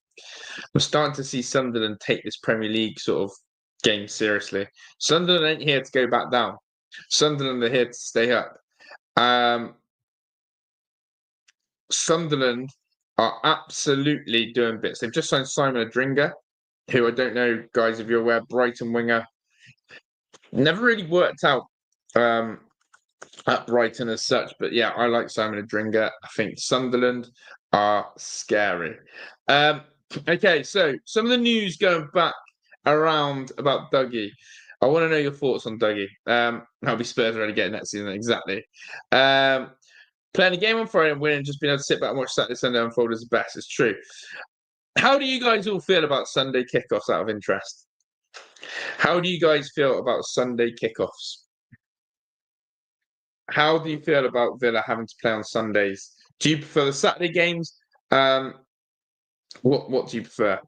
starting to see Sunderland take this Premier League sort of game seriously. Sunderland ain't here to go back down. Sunderland are here to stay up. Sunderland are absolutely doing bits. They've just signed Simon Adringa, who I don't know, guys, if you're aware, Brighton winger. Never really worked out at Brighton as such. But yeah, I like Simon Adringa. I think Sunderland are scary. Okay, so some of the news going back around about Dougie. I want to know your thoughts on Dougie. That'll be Spurs already getting that season, exactly. Playing a game on Friday and winning, just being able to sit back and watch Saturday, Sunday unfold is the best. It's true. How do you guys all feel about Sunday kickoffs out of interest? How do you guys feel about Sunday kickoffs? How do you feel about Villa having to play on Sundays? Do you prefer the Saturday games? What do you prefer?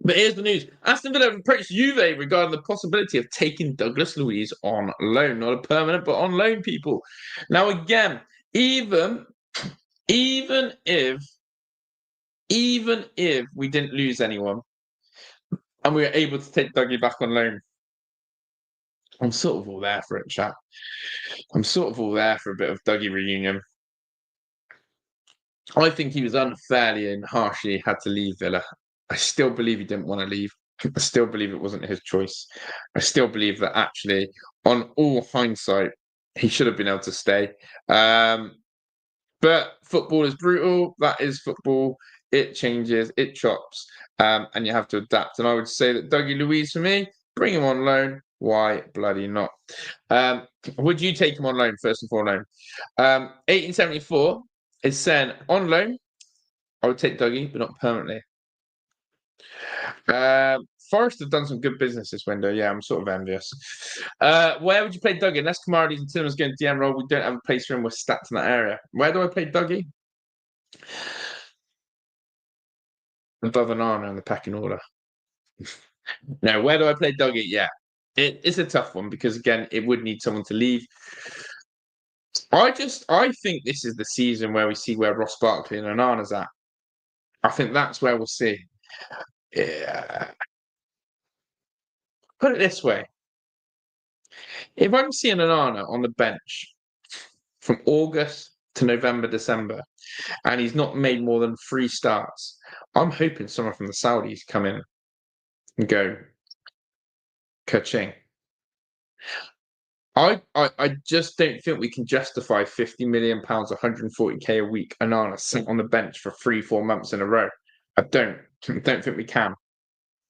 But here's the news. Aston Villa have approached Juve regarding the possibility of taking Douglas Luiz on loan. Not a permanent, but on loan, people. Now, again, even if we didn't lose anyone and we were able to take Dougie back on loan, I'm sort of all there for it, chap. I'm sort of all there for a bit of Dougie reunion. I think he was unfairly and harshly had to leave Villa. I still believe he didn't want to leave. I still believe it wasn't his choice. I still believe that actually, on all hindsight, he should have been able to stay. But football is brutal. That is football. It changes, it chops, and you have to adapt. And I would say that Dougie Luiz, for me, bring him on loan. Why bloody not? Would you take him on loan, first and foremost? 1874 is saying on loan, I would take Dougie, but not permanently. Forest have done some good business this window. Yeah, I'm sort of envious. Where would you play Dougie? Unless Kamara and Tillman's going to DM role, we don't have a place for him with stats in that area. Where do I play Dougie? Above an Arna in the pecking order. Now, where do I play Dougie? Yeah, it's a tough one because, again, it would need someone to leave. I think this is the season where we see where Ross Barkley and Onana's at. I think that's where we'll see. Yeah. Put it this way. If I'm seeing Onana on the bench from August to November, December, and he's not made more than 3 starts, I'm hoping someone from the Saudis come in and go, ka-ching. I just don't think we can justify £50 million, 140k a week, Onana sitting on the bench for 3-4 months in a row. I don't think we can.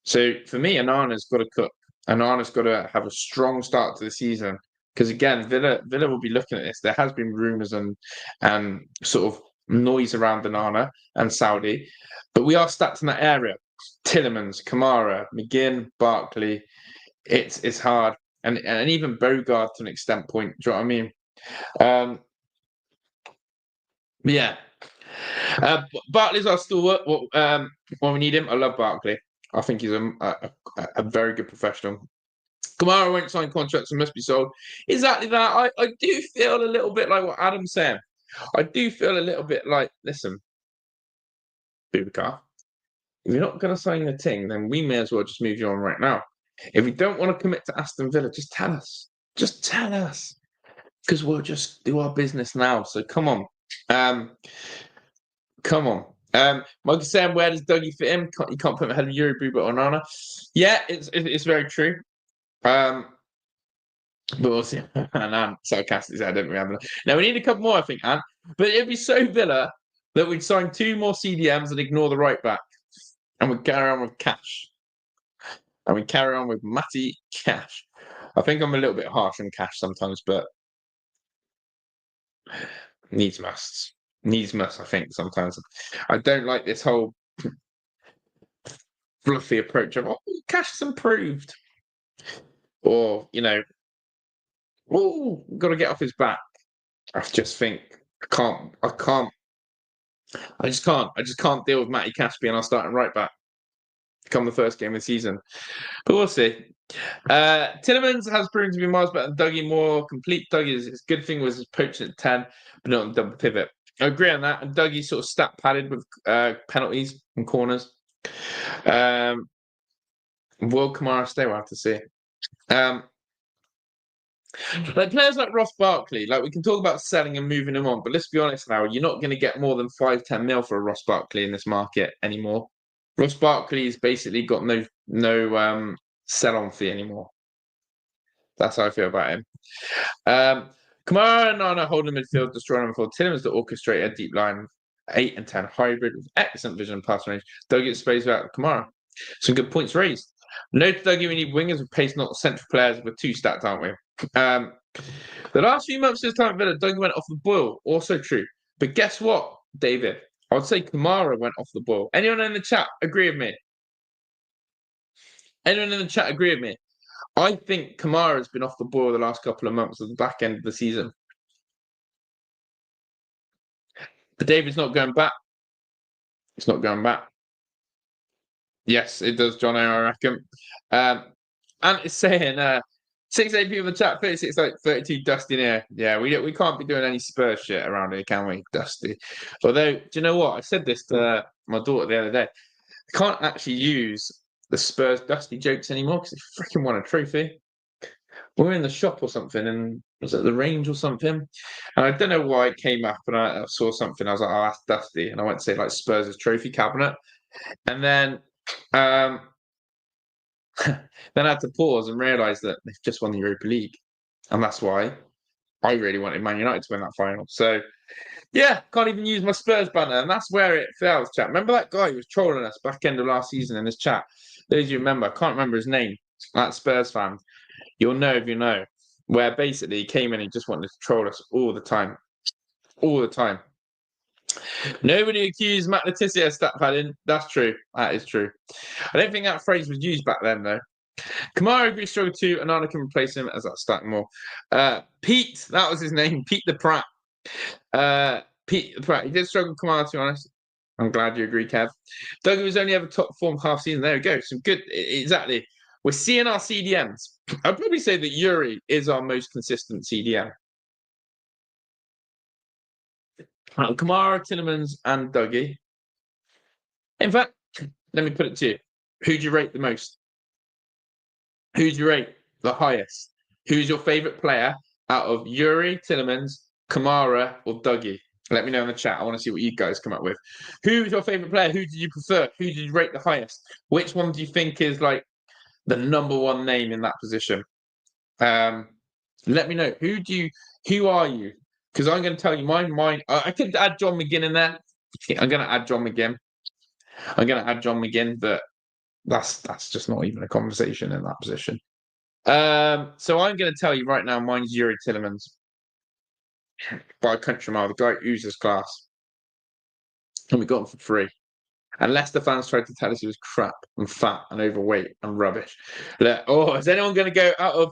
So for me, Onana's got to cook. Onana's got to have a strong start to the season because again, Villa will be looking at this. There has been rumours and sort of noise around Onana and Saudi, but we are stacked in that area. Tillemans, Kamara, McGinn, Barkley. It's hard. And even Bogard to an extent point. Do you know what I mean? Yeah. Barkley's our stalwart when we need him. I love Barkley. I think he's a very good professional. Kamara won't sign contracts and must be sold. Exactly that. I do feel a little bit like what Adam's saying. I do feel a little bit like, listen, Boubacar, if you're not going to sign the thing, then we may as well just move you on right now. If we don't want to commit to Aston Villa, just tell us. Just tell us. Because we'll just do our business now. So come on. Come on. Michael saying, where does Dougie fit in? You can't put him ahead of Yuri Buba or Onana. Yeah, it's very true. But we'll see. And sarcastic, I don't remember. Now, we need a couple more, I think, Anne. But it'd be so Villa that we'd sign 2 more CDMs and ignore the right back. And we'd carry on with Cash. And we carry on with Matty Cash. I think I'm a little bit harsh on Cash sometimes, but needs must. Needs must, I think, sometimes. I don't like this whole fluffy approach of, Cash has improved. Or, got to get off his back. I just think I just can't deal with Matty Cash being our starting right back come the first game of the season. But we'll see. Tillemans has proven to be miles better than Dougie, more complete. Dougie's good thing was his poaching at 10, but not on double pivot. I agree on that. And Dougie's sort of stat padded with penalties and corners. Will Kamara stay? We'll have to see. Like players like Ross Barkley, like we can talk about selling and moving him on, but let's be honest now, you're not going to get more than 5-10 mil for a Ross Barkley in this market anymore. Ross Barkley's basically got no sell-on fee anymore. That's how I feel about him. Kamara, Nana holding midfield, destroying midfield. Tillemans the orchestrator, deep line, 8 and 10 hybrid with excellent vision and pass range. Dougie space out Kamara. Some good points raised. Note Dougie, we need wingers with pace, not central players. We're too stacked, aren't we? The last few months this time at Villa, Dougie went off the boil. Also true. But guess what, David? I would say Kamara went off the boil. Anyone in the chat agree with me? Anyone in the chat agree with me? I think Kamara has been off the boil the last couple of months at the back end of the season. But David's not going back. It's not going back. Yes, it does, John, I reckon. And it's saying 6 people in the chat, 36 like 32 Dusty in here. Yeah, we can't be doing any Spurs shit around here, can we, Dusty? Although, do you know what? I said this to my daughter the other day. I can't actually use the Spurs Dusty jokes anymore because they freaking won a trophy. We were in the shop or something, and was it the range or something? And I don't know why it came up, and I saw something. I was like, "Oh, that's Dusty," and I went to say like Spurs' trophy cabinet, and then then I had to pause and realise that they've just won the Europa League, and that's why I really wanted Man United to win that final. So yeah, can't even use my Spurs banner, and that's where it fails. Chat. Remember that guy who was trolling us back end of last season in his chat? Those of you remember, I can't remember his name. That Spurs fan. You'll know if you know, where basically he came in and he just wanted to troll us all the time. All the time. Nobody accused Matt Letizia of stat padding. That's true. That is true. I don't think that phrase was used back then, though. Kamara agrees struggle too. Anana can replace him as that stack more. Pete, that was his name. Pete the Pratt. Pete the Pratt. He did struggle Kamara, to be honest. I'm glad you agree, Kev. Dougie was only ever top form half season. There we go. Some good. Exactly. We're seeing our CDMs. I'd probably say that Yuri is our most consistent CDM. Kamara, Tillemans, and Dougie. In fact, let me put it to you. Who do you rate the most? Who do you rate the highest? Who's your favourite player out of Yuri, Tillemans, Kamara, or Dougie? Let me know in the chat. I want to see what you guys come up with. Who's your favourite player? Who do you prefer? Who do you rate the highest? Which one do you think is like the number one name in that position? Let me know. Who are you? Because I'm going to tell you mine. I could add John McGinn in there. I'm going to add John McGinn. But that's just not even a conversation in that position. So I'm going to tell you right now, mine's Yuri Tillemans. By a country mile, the guy oozes class. And we got him for free. And Leicester fans tried to tell us he was crap and fat and overweight and rubbish. Is anyone going to go out of?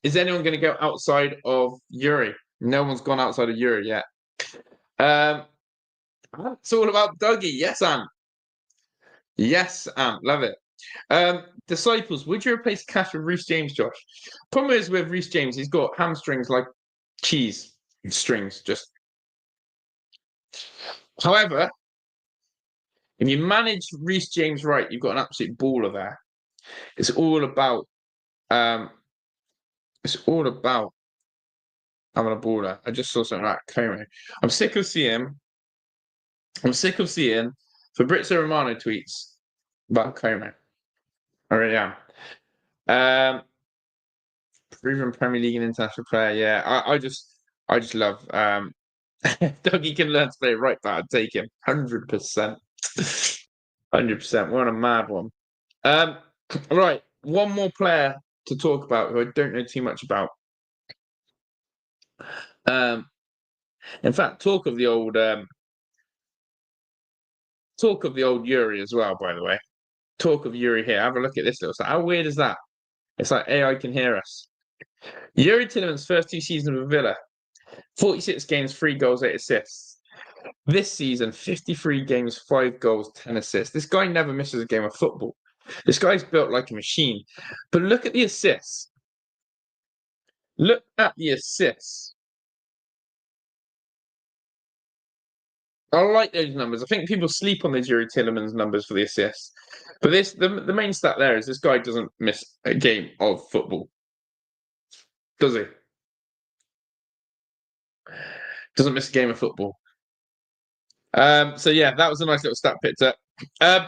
Is anyone going to go outside of Yuri? No one's gone outside of Yuri yet. It's all about Dougie. Yes, Ant. Yes, Ant. Love it. Disciples, would you replace Cash with Reece James, Josh? Problem is with Reece James, he's got hamstrings like cheese strings. However, if you manage Reece James right, you've got an absolute baller there. It's all about having a baller. I just saw something like Como. I'm sick of seeing Fabrizio Romano tweets about Como. I really am. Proven Premier League and international player. Yeah, I just love Dougie can learn to play right back. I'd take him 100%. 100%. We're on a mad one. Right, one more player to talk about who I don't know too much about. In fact, talk of the old Yuri as well. By the way, talk of Yuri here. Have a look at this little stuff. How weird is that? It's like AI can hear us. Yuri Tillemans' first 2 seasons with Villa, 46 games, 3 goals, 8 assists. This season, 53 games, 5 goals, 10 assists. This guy never misses a game of football. This guy's built like a machine. But look at the assists. Look at the assists. I like those numbers. I think people sleep on those Yuri Tillemans numbers for the assists. But the main stat there is this guy doesn't miss a game of football. Does he? Doesn't miss a game of football. So yeah, that was a nice little stat picture.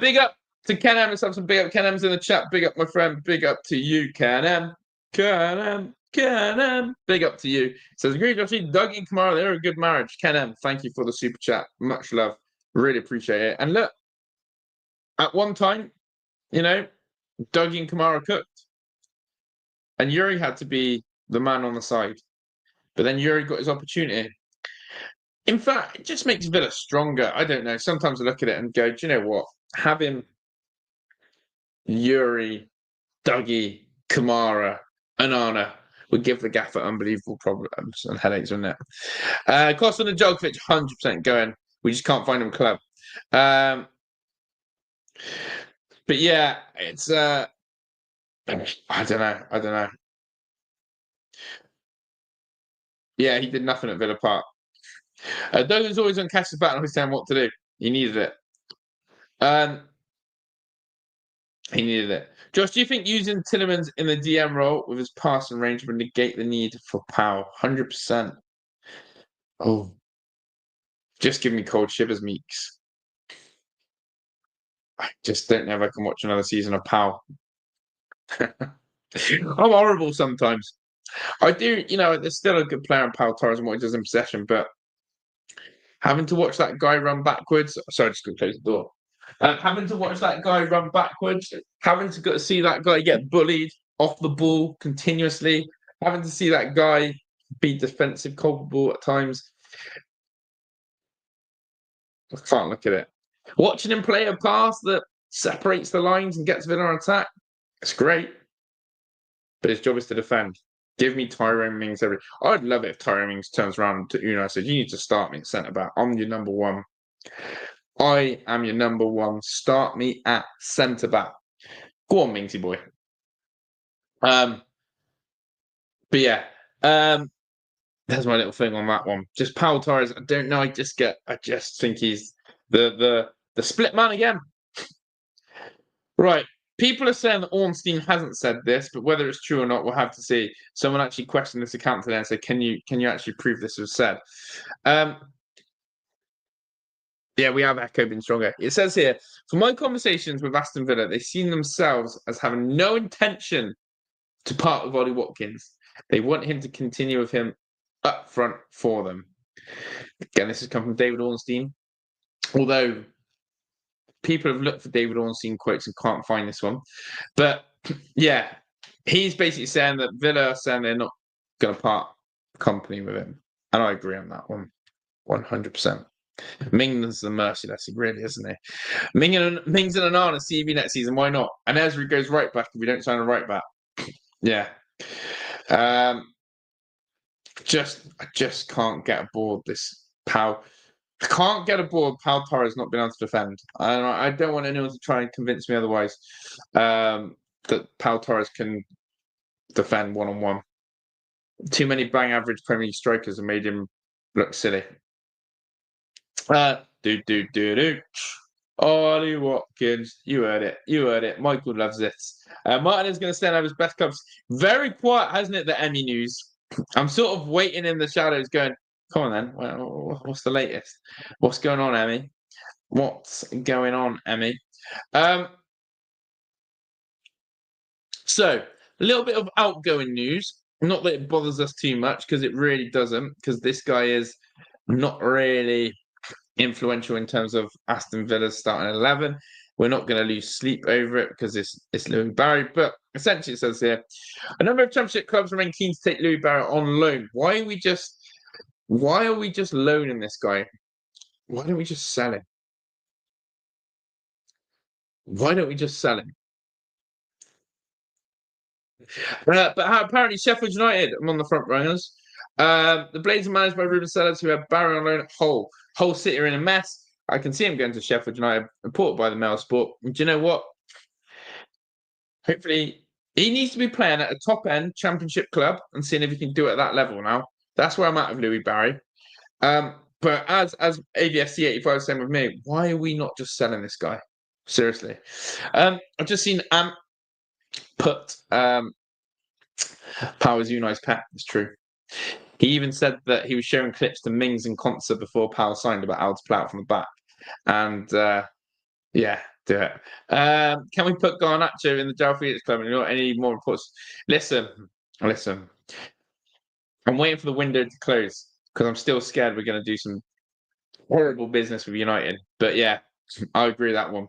Big up to Ken M. Let's have some big up. Ken M's in the chat. Big up, my friend. Big up to you, Ken M. Ken M. Ken big up to you. Says, agree, Joshie. Dougie and Kamara, they're a good marriage. Ken thank you for the super chat. Much love. Really appreciate it. And look, at one time, Dougie and Kamara cooked. And Yuri had to be the man on the side. But then Yuri got his opportunity. In fact, it just makes Villa stronger. I don't know. Sometimes I look at it and go, do you know what? Having Yuri, Dougie, Kamara, Anana would give the gaffer unbelievable problems and headaches, wouldn't it? Cost on the Djokovic, 100% going. We just can't find him a club. But yeah, it's I don't know. Yeah, he did nothing at Villa Park. Douglas always on catch the bat and always telling what to do. He needed it. He needed it. Josh, do you think using Tielemans in the DM role with his passing range would negate the need for Powell? 100%. Oh. Just give me cold shivers, Meeks. I just don't know if I can watch another season of Powell. I'm horrible sometimes. I do, there's still a good player in Powell Torres and what he does in possession, but having to watch that guy run backwards. Sorry, just going to close the door. Having to watch that guy run backwards, having to see that guy get bullied off the ball continuously, having to see that guy be defensive culpable at times. I can't look at it. Watching him play a pass that separates the lines and gets Villa on attack, it's great. But his job is to defend. Give me Tyrone Mings every. I'd love it if Tyrone Mings turns around to and says, "You need to start me at centre back. I'm your number one. I am your number one. Start me at centre back." Go on, Mingsy boy. But yeah, that's my little thing on that one. Just Paul Torres. I don't know. I just think he's the split man again. Right. People are saying that Ornstein hasn't said this, but whether it's true or not, we'll have to see. Someone actually questioned this account today and said, "Can you actually prove this was said?" Yeah, we have Echo been stronger. It says here, from my conversations with Aston Villa, they see themselves as having no intention to part with Ollie Watkins. They want him to continue with him up front for them. Again, this has come from David Ornstein. Although people have looked for David Ornstein quotes and can't find this one. But yeah, he's basically saying that Villa are saying they're not going to part company with him. And I agree on that one, 100%. Mings the merciless, really, isn't he? Mings and Anana CV next season, why not? And Ezri goes right back if we don't sign a right back. Yeah. I just can't get aboard this Pau. I can't get aboard Pau Torres not being able to defend. I don't want anyone to try and convince me otherwise that Pau Torres can defend one-on-one. Too many bang average Premier League strikers have made him look silly. Ollie Watkins, you heard it. Michael loves it. Martin is going to stand up his best clubs. Very quiet, hasn't it, the Emmy news? I'm sort of waiting in the shadows going, come on then, what's the latest? What's going on, Emmy? What's going on, Emmy? So, a little bit of outgoing news. Not that it bothers us too much, because it really doesn't, because this guy is not really influential in terms of Aston Villa's starting 11. We're not going to lose sleep over it because it's Louis Barry. But essentially, it says here, a number of Championship clubs remain keen to take Louis Barry on loan. Why are we just loaning this guy? Why don't we just sell him? Why don't we just sell him? But apparently Sheffield United are on the front runners. The Blades are managed by Ruben Sellers, who have Barry on loan at Hull. Hull City are in a mess. I can see him going to Sheffield United, reported by the Mail Sport. And do you know what? Hopefully, he needs to be playing at a top-end Championship club and seeing if he can do it at that level now. That's where I'm at with Louis Barry. But as AVFC 85 is saying with me, why are we not just selling this guy? Seriously. I've just seen Ant put Powers Unai's pet. It's true. He even said that he was showing clips to Mings in concert before Powell signed about how to play out from the back. And yeah, do it. Can we put Garnacho in the João Felix club? And you know any more reports? Listen. I'm waiting for the window to close because I'm still scared we're going to do some horrible business with United. But yeah, I agree with that one.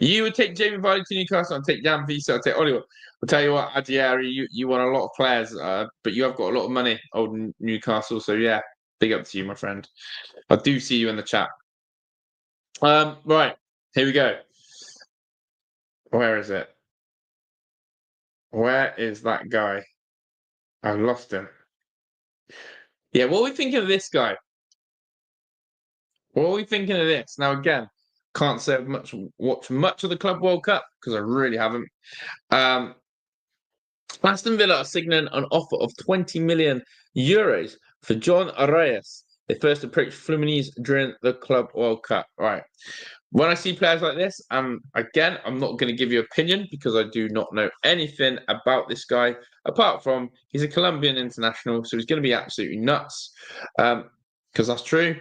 You would take Jamie Vardy to Newcastle. I'll take Dan Visa. I'll take Oliver. I'll tell you what, Adiari, you want a lot of players, but you have got a lot of money, old Newcastle. So yeah, big up to you, my friend. I do see you in the chat. Right, here we go. Where is it? Where is that guy? I've lost him. Yeah, what are we thinking of this guy? What are we thinking of this? Now, again, can't say I've watched much of the Club World Cup because I really haven't. Aston Villa are signaling an offer of 20 million euros for John Arias. They first approached Fluminense during the Club World Cup. Right. When I see players like this, again, I'm not going to give you opinion because I do not know anything about this guy, apart from he's a Colombian international, so he's going to be absolutely nuts, because that's true.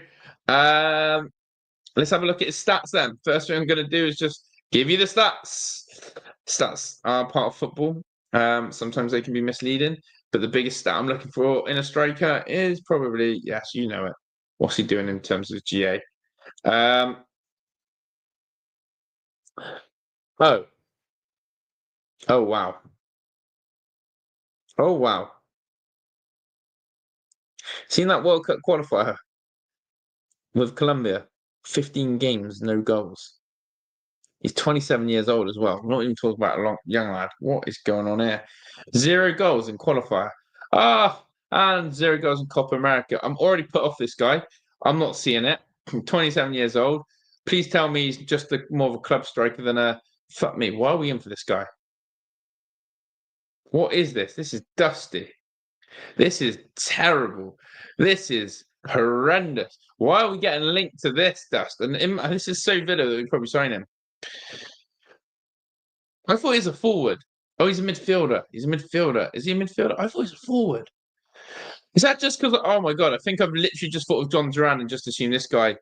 Let's have a look at his stats then. First thing I'm going to do is just give you the stats. Stats are part of football. Sometimes they can be misleading, but the biggest stat I'm looking for in a striker is probably, yes, you know it. What's he doing in terms of GA? Oh, wow. Oh, wow. Seen that World Cup qualifier with Colombia? 15 games, no goals. He's 27 years old as well. I'm not even talking about a young lad. What is going on here? 0 goals in qualifier. And 0 goals in Copa America. I'm already put off this guy. I'm not seeing it. I'm 27 years old. Please tell me he's just more of a club striker than a... Fuck me. Why are we in for this guy? What is this? This is dusty. This is terrible. This is horrendous. Why are we getting linked to this dust? And this is so Villa that we probably sign him. I thought he's a forward. Oh, he's a midfielder. He's a midfielder. Is he a midfielder? I thought he was a forward. Is that just because? Oh my god! I think I've literally just thought of John Duran and just assumed this guy.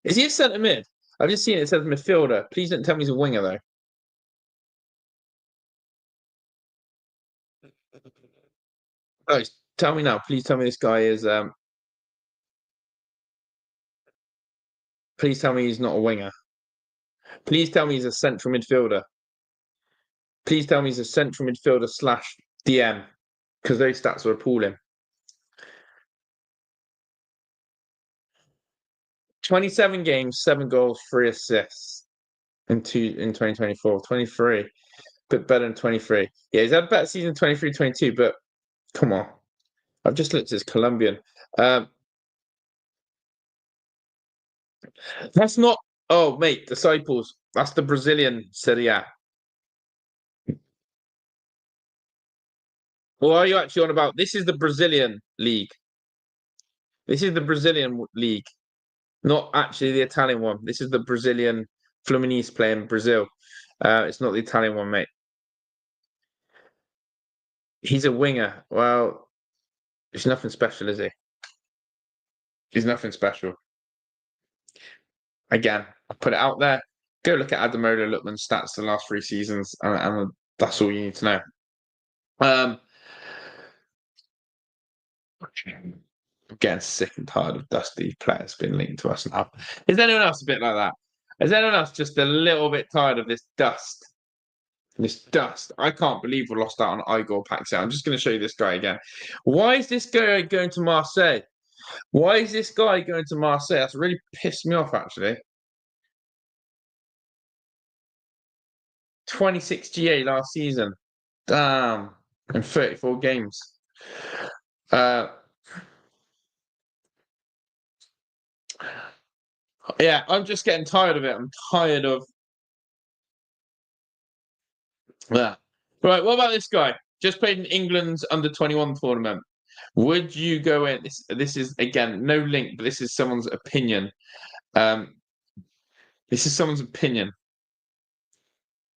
Is he a centre mid? I've just seen it says midfielder. Please don't tell me he's a winger though. Oh, tell me now. Please tell me this guy is. Please tell me he's not a winger. Please tell me he's a central midfielder. Please tell me he's a central midfielder / DM, because those stats are appalling. 27 games, 7 goals, 3 assists in 2024. 23, bit better than 23. Yeah, he's had a better season 23-22, but come on. I've just looked at his Colombian. That's not. Oh, mate, Disciples. That's the Brazilian Serie A. What are you actually on about? This is the Brazilian league. This is the Brazilian league, not actually the Italian one. This is the Brazilian Fluminense playing Brazil. It's not the Italian one, mate. He's a winger. Well, he's nothing special, is he? He's nothing special. Again, I put it out there. Go look at Ademola Lookman's stats the last 3 seasons, and that's all you need to know. I'm getting sick and tired of dusty players being linked to us now. Is anyone else a bit like that? Is anyone else just a little bit tired of this dust? This dust. I can't believe we lost out on Igor Paxel. I'm just going to show you this guy again. Why is this guy going to Marseille? Why is this guy going to Marseille? That's really pissed me off, actually. 26 GA last season. Damn. In 34 games. Yeah, I'm just getting tired of it. I'm tired of that. Right, what about this guy? Just played in England's under-21 tournament. Would you go in? This is, again, no link, but this is someone's opinion. This is someone's opinion.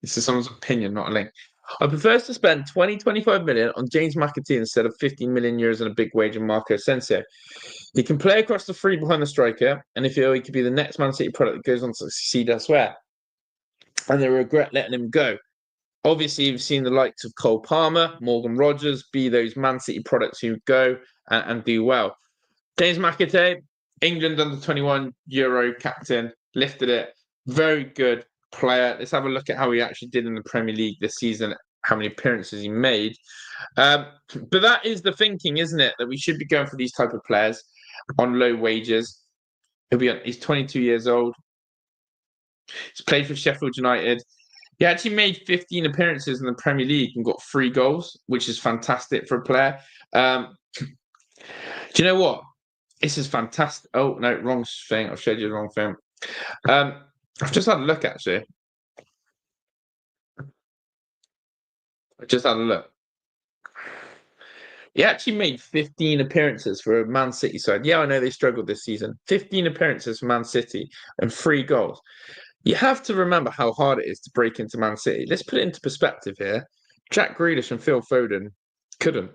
This is someone's opinion, not a link. I prefer to spend 25 million on James McAtee instead of 15 million euros and a big wage on Marco Asensio. He can play across the 3 behind the striker, and if he could be the next Man City product that goes on to succeed elsewhere. And they regret letting him go. Obviously, you've seen the likes of Cole Palmer, Morgan Rogers be those Man City products who go and do well. James McAtee, England under 21 Euro captain, lifted it. Very good player. Let's have a look at how he actually did in the Premier League this season, how many appearances he made. But that is the thinking, isn't it? That we should be going for these type of players on low wages. He's 22 years old. He's played for Sheffield United. He actually made 15 appearances in the Premier League and got 3 goals, which is fantastic for a player. Do you know what? This is fantastic. Oh, no, wrong thing. I've showed you the wrong thing. I've just had a look, actually. I just had a look. He actually made 15 appearances for a Man City side. Yeah, I know they struggled this season. 15 appearances for Man City and 3 goals. You have to remember how hard it is to break into Man City. Let's put it into perspective here. Jack Grealish and Phil Foden couldn't.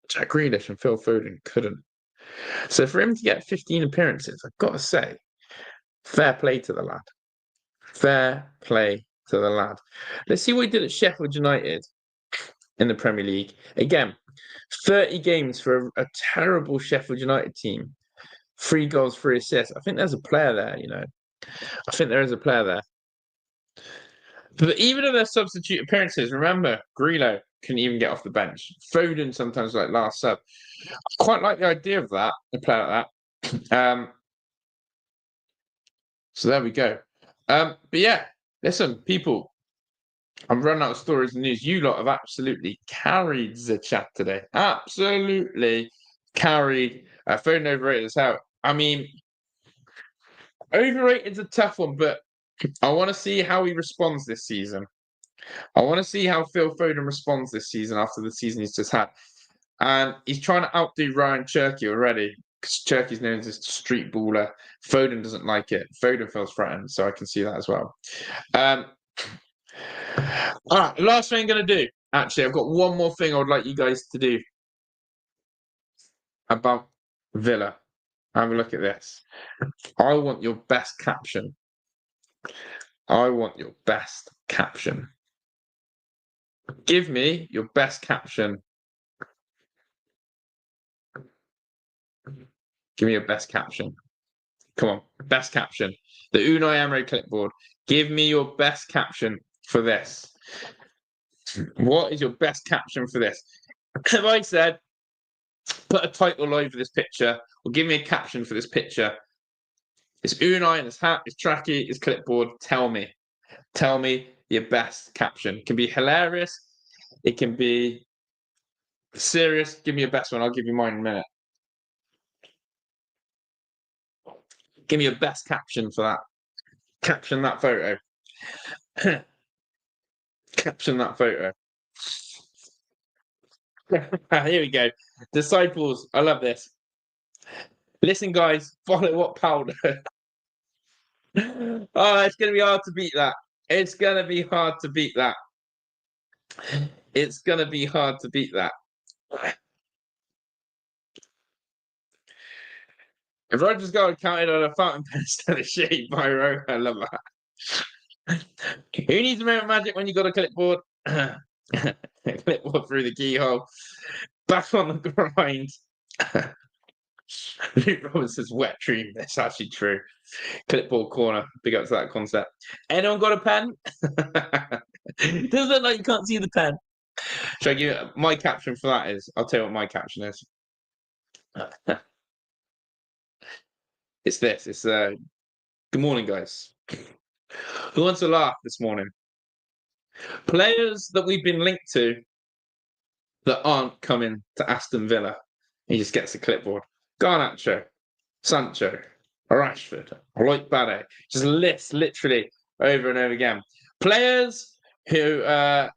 Jack Grealish and Phil Foden couldn't. So for him to get 15 appearances, I've got to say, fair play to the lad. Fair play to the lad. Let's see what he did at Sheffield United in the Premier League. Again, 30 games for a terrible Sheffield United team. 3 goals, 3 assists. I think there's a player there, you know. I think there is a player there. But even in their substitute appearances, remember, Grillo couldn't even get off the bench. Foden sometimes like last sub. I quite like the idea of that, a player like that. So there we go. But yeah, listen, people, I'm running out of stories and news. You lot have absolutely carried the chat today. Absolutely carried. Foden overrated as hell. I mean, overrated is a tough one, but I want to see how he responds this season. I want to see how Phil Foden responds this season after the season he's just had. And he's trying to outdo Ryan Cherky already, because Cherky's known as a street baller. Foden doesn't like it. Foden feels threatened, so I can see that as well. All right, last thing I'm going to do. Actually, I've got one more thing I would like you guys to do about Villa. Have a look at this. I want your best caption. I want your best caption. Give me your best caption. Give me your best caption. Come on, best caption. The Unai Emery clipboard. Give me your best caption for this. What is your best caption for this? Have I said, put a title over this picture, or give me a caption for this picture? It's Unai and his hat, his trackie, his clipboard. Tell me. Tell me your best caption. It can be hilarious. It can be serious. Give me your best one. I'll give you mine in a minute. Give me your best caption for that. Caption that photo. Caption that photo. Here we go. Disciples. I love this. Listen, guys. Follow what powder. Oh, it's going to be hard to beat that. It's going to be hard to beat that. It's going to be hard to beat that. If Roger's got counted on a fountain pen instead of shade biro, I love that. Who needs a moment of magic when you got a clipboard? Clipboard through the keyhole. Back on the grind. Luke Robinson's wet dream. That's actually true. Clipboard corner. Big up to that concept. Anyone got a pen? It doesn't look like you can't see the pen. Should I give you my caption for that is? I'll tell you what my caption is. It's this. It's good morning, guys. Who wants to laugh this morning? Players that we've been linked to that aren't coming to Aston Villa. He just gets a clipboard. Garnacho, Sancho, Rashford, Lloyd Bade. Just lists literally over and over again. Players who aren't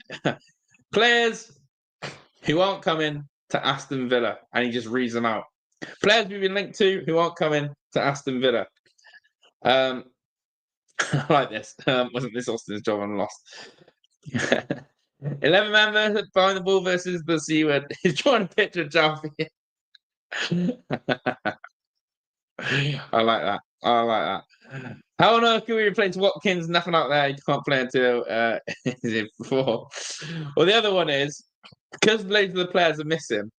coming to Aston Villa, and he just reads them out. Players we've been linked to who aren't coming to Aston Villa. I like this. Wasn't this Austin's job on Lost? 11 man behind the ball versus the C-word. He's drawing a picture of Jalfi. I like that. I like that. How on earth can we replace Watkins? Nothing out there. You can't play until is it 4? Well, the other one is because loads of the players are missing,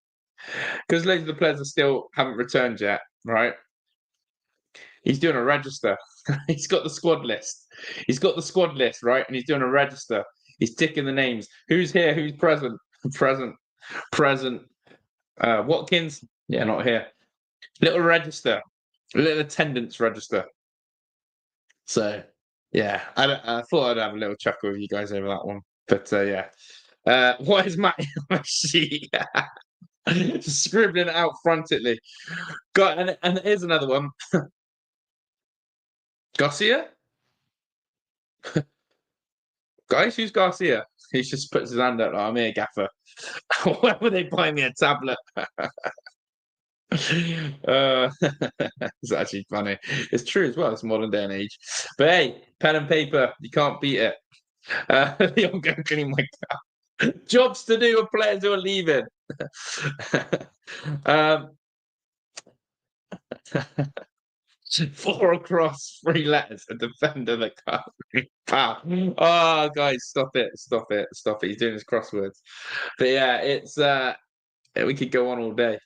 because loads of the players are still haven't returned yet, right? He's doing a register. He's got the squad list. He's got the squad list, right? And he's doing a register. He's ticking the names. Who's here? Who's present? Present. Watkins? Yeah, not here. Little register. Little attendance register. So, yeah, I thought I'd have a little chuckle with you guys over that one. But yeah. What is Matt on my sheet? Scribbling it out frantically. And here's another one. Garcia? Guys, who's Garcia? He just puts his hand up like, I'm here, gaffer. Why would they buy me a tablet? It's actually funny. It's true as well. It's modern day and age. But hey, pen and paper, you can't beat it. I'm going clean my car. Jobs to do with players who are leaving. um, 4 across, 3 letters, a defender that can't. Wow. Oh, guys, stop it. He's doing his crosswords. But yeah, it's we could go on all day.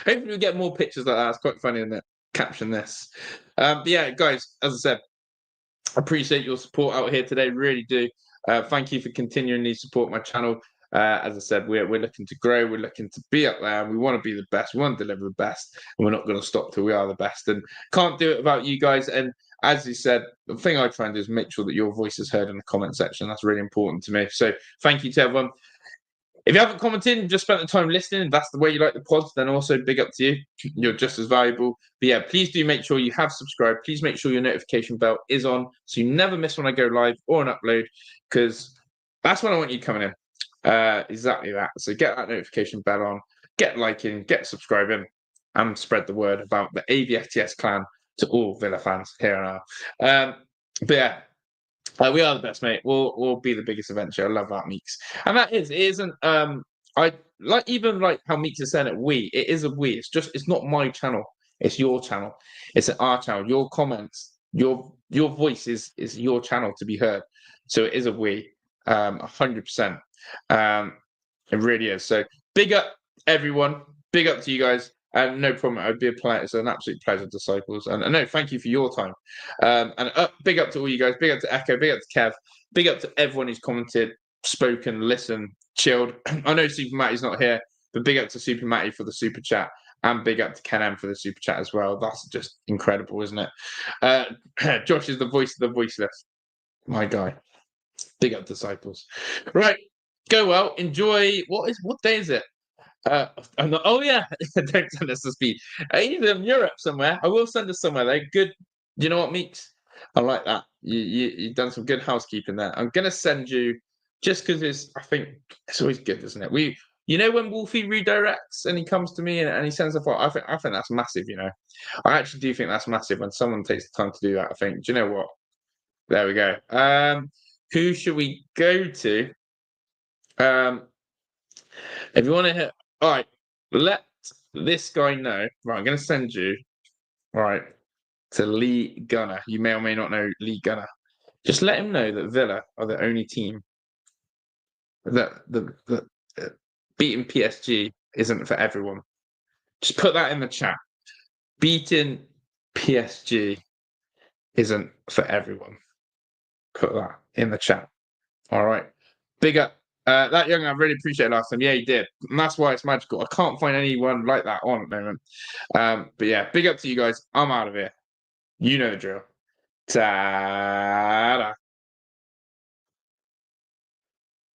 Hopefully we get more pictures like that. It's quite funny, isn't it? Caption this. But yeah, guys, as I said, I appreciate your support out here today. Really do. Thank you for continuing to support my channel. As I said, we're looking to grow. We're looking to be up there. We want to be the best. We want to deliver the best. And we're not going to stop till we are the best. And can't do it without you guys. And as you said, the thing I try and do is make sure that your voice is heard in the comment section. That's really important to me. So thank you to everyone. If you haven't commented and just spent the time listening, that's the way you like the pods, then also big up to you. You're just as valuable. But yeah, please do make sure you have subscribed. Please make sure your notification bell is on so you never miss when I go live or an upload, because that's when I want you coming in. Exactly that. So get that notification bell on, get liking, get subscribing, and spread the word about the AVFTS clan to all Villa fans here and now. But yeah. We are the best, mate. We'll be the biggest adventure. I love that, Meeks. And that is, it isn't I like even like how Meeks is saying it, it is a we. It's not my channel, it's your channel. It's our channel. Your comments, your voice is your channel to be heard. So it is a we, 100%. It really is. So big up everyone, big up to you guys. No problem. I'd be a pleasure. It's an absolute pleasure, disciples. And no, thank you for your time. And big up to all you guys. Big up to Echo. Big up to Kev. Big up to everyone who's commented, spoken, listened, chilled. I know Super Matty's not here, but big up to Super Matty for the super chat, and big up to Ken M for the super chat as well. That's just incredible, isn't it? Josh is the voice of the voiceless. My guy. Big up, disciples. Right. Go well. Enjoy. What day is it? Oh yeah, don't send us to speed. Either in Europe somewhere. I will send us somewhere. They're good. You know what, Meeks? I like that. You've done some good housekeeping there. I'm gonna send you just because I think it's always good, isn't it? You know when Wolfie redirects and he comes to me and he sends a file. I think that's massive. You know, I actually do think that's massive when someone takes the time to do that. I think. Do you know what? There we go. Who should we go to? If you want to hit. All right, let this guy know. Right, I'm going to send you, right, to Lee Gunner. You may or may not know Lee Gunner. Just let him know that Villa are the only team that the beating PSG isn't for everyone. Just put that in the chat. Beating PSG isn't for everyone. Put that in the chat. All right. Big up. That young man, I really appreciate it last time. Yeah, he did. And that's why it's magical. I can't find anyone like that on at the moment. But yeah, big up to you guys. I'm out of here. You know the drill. Ta-da.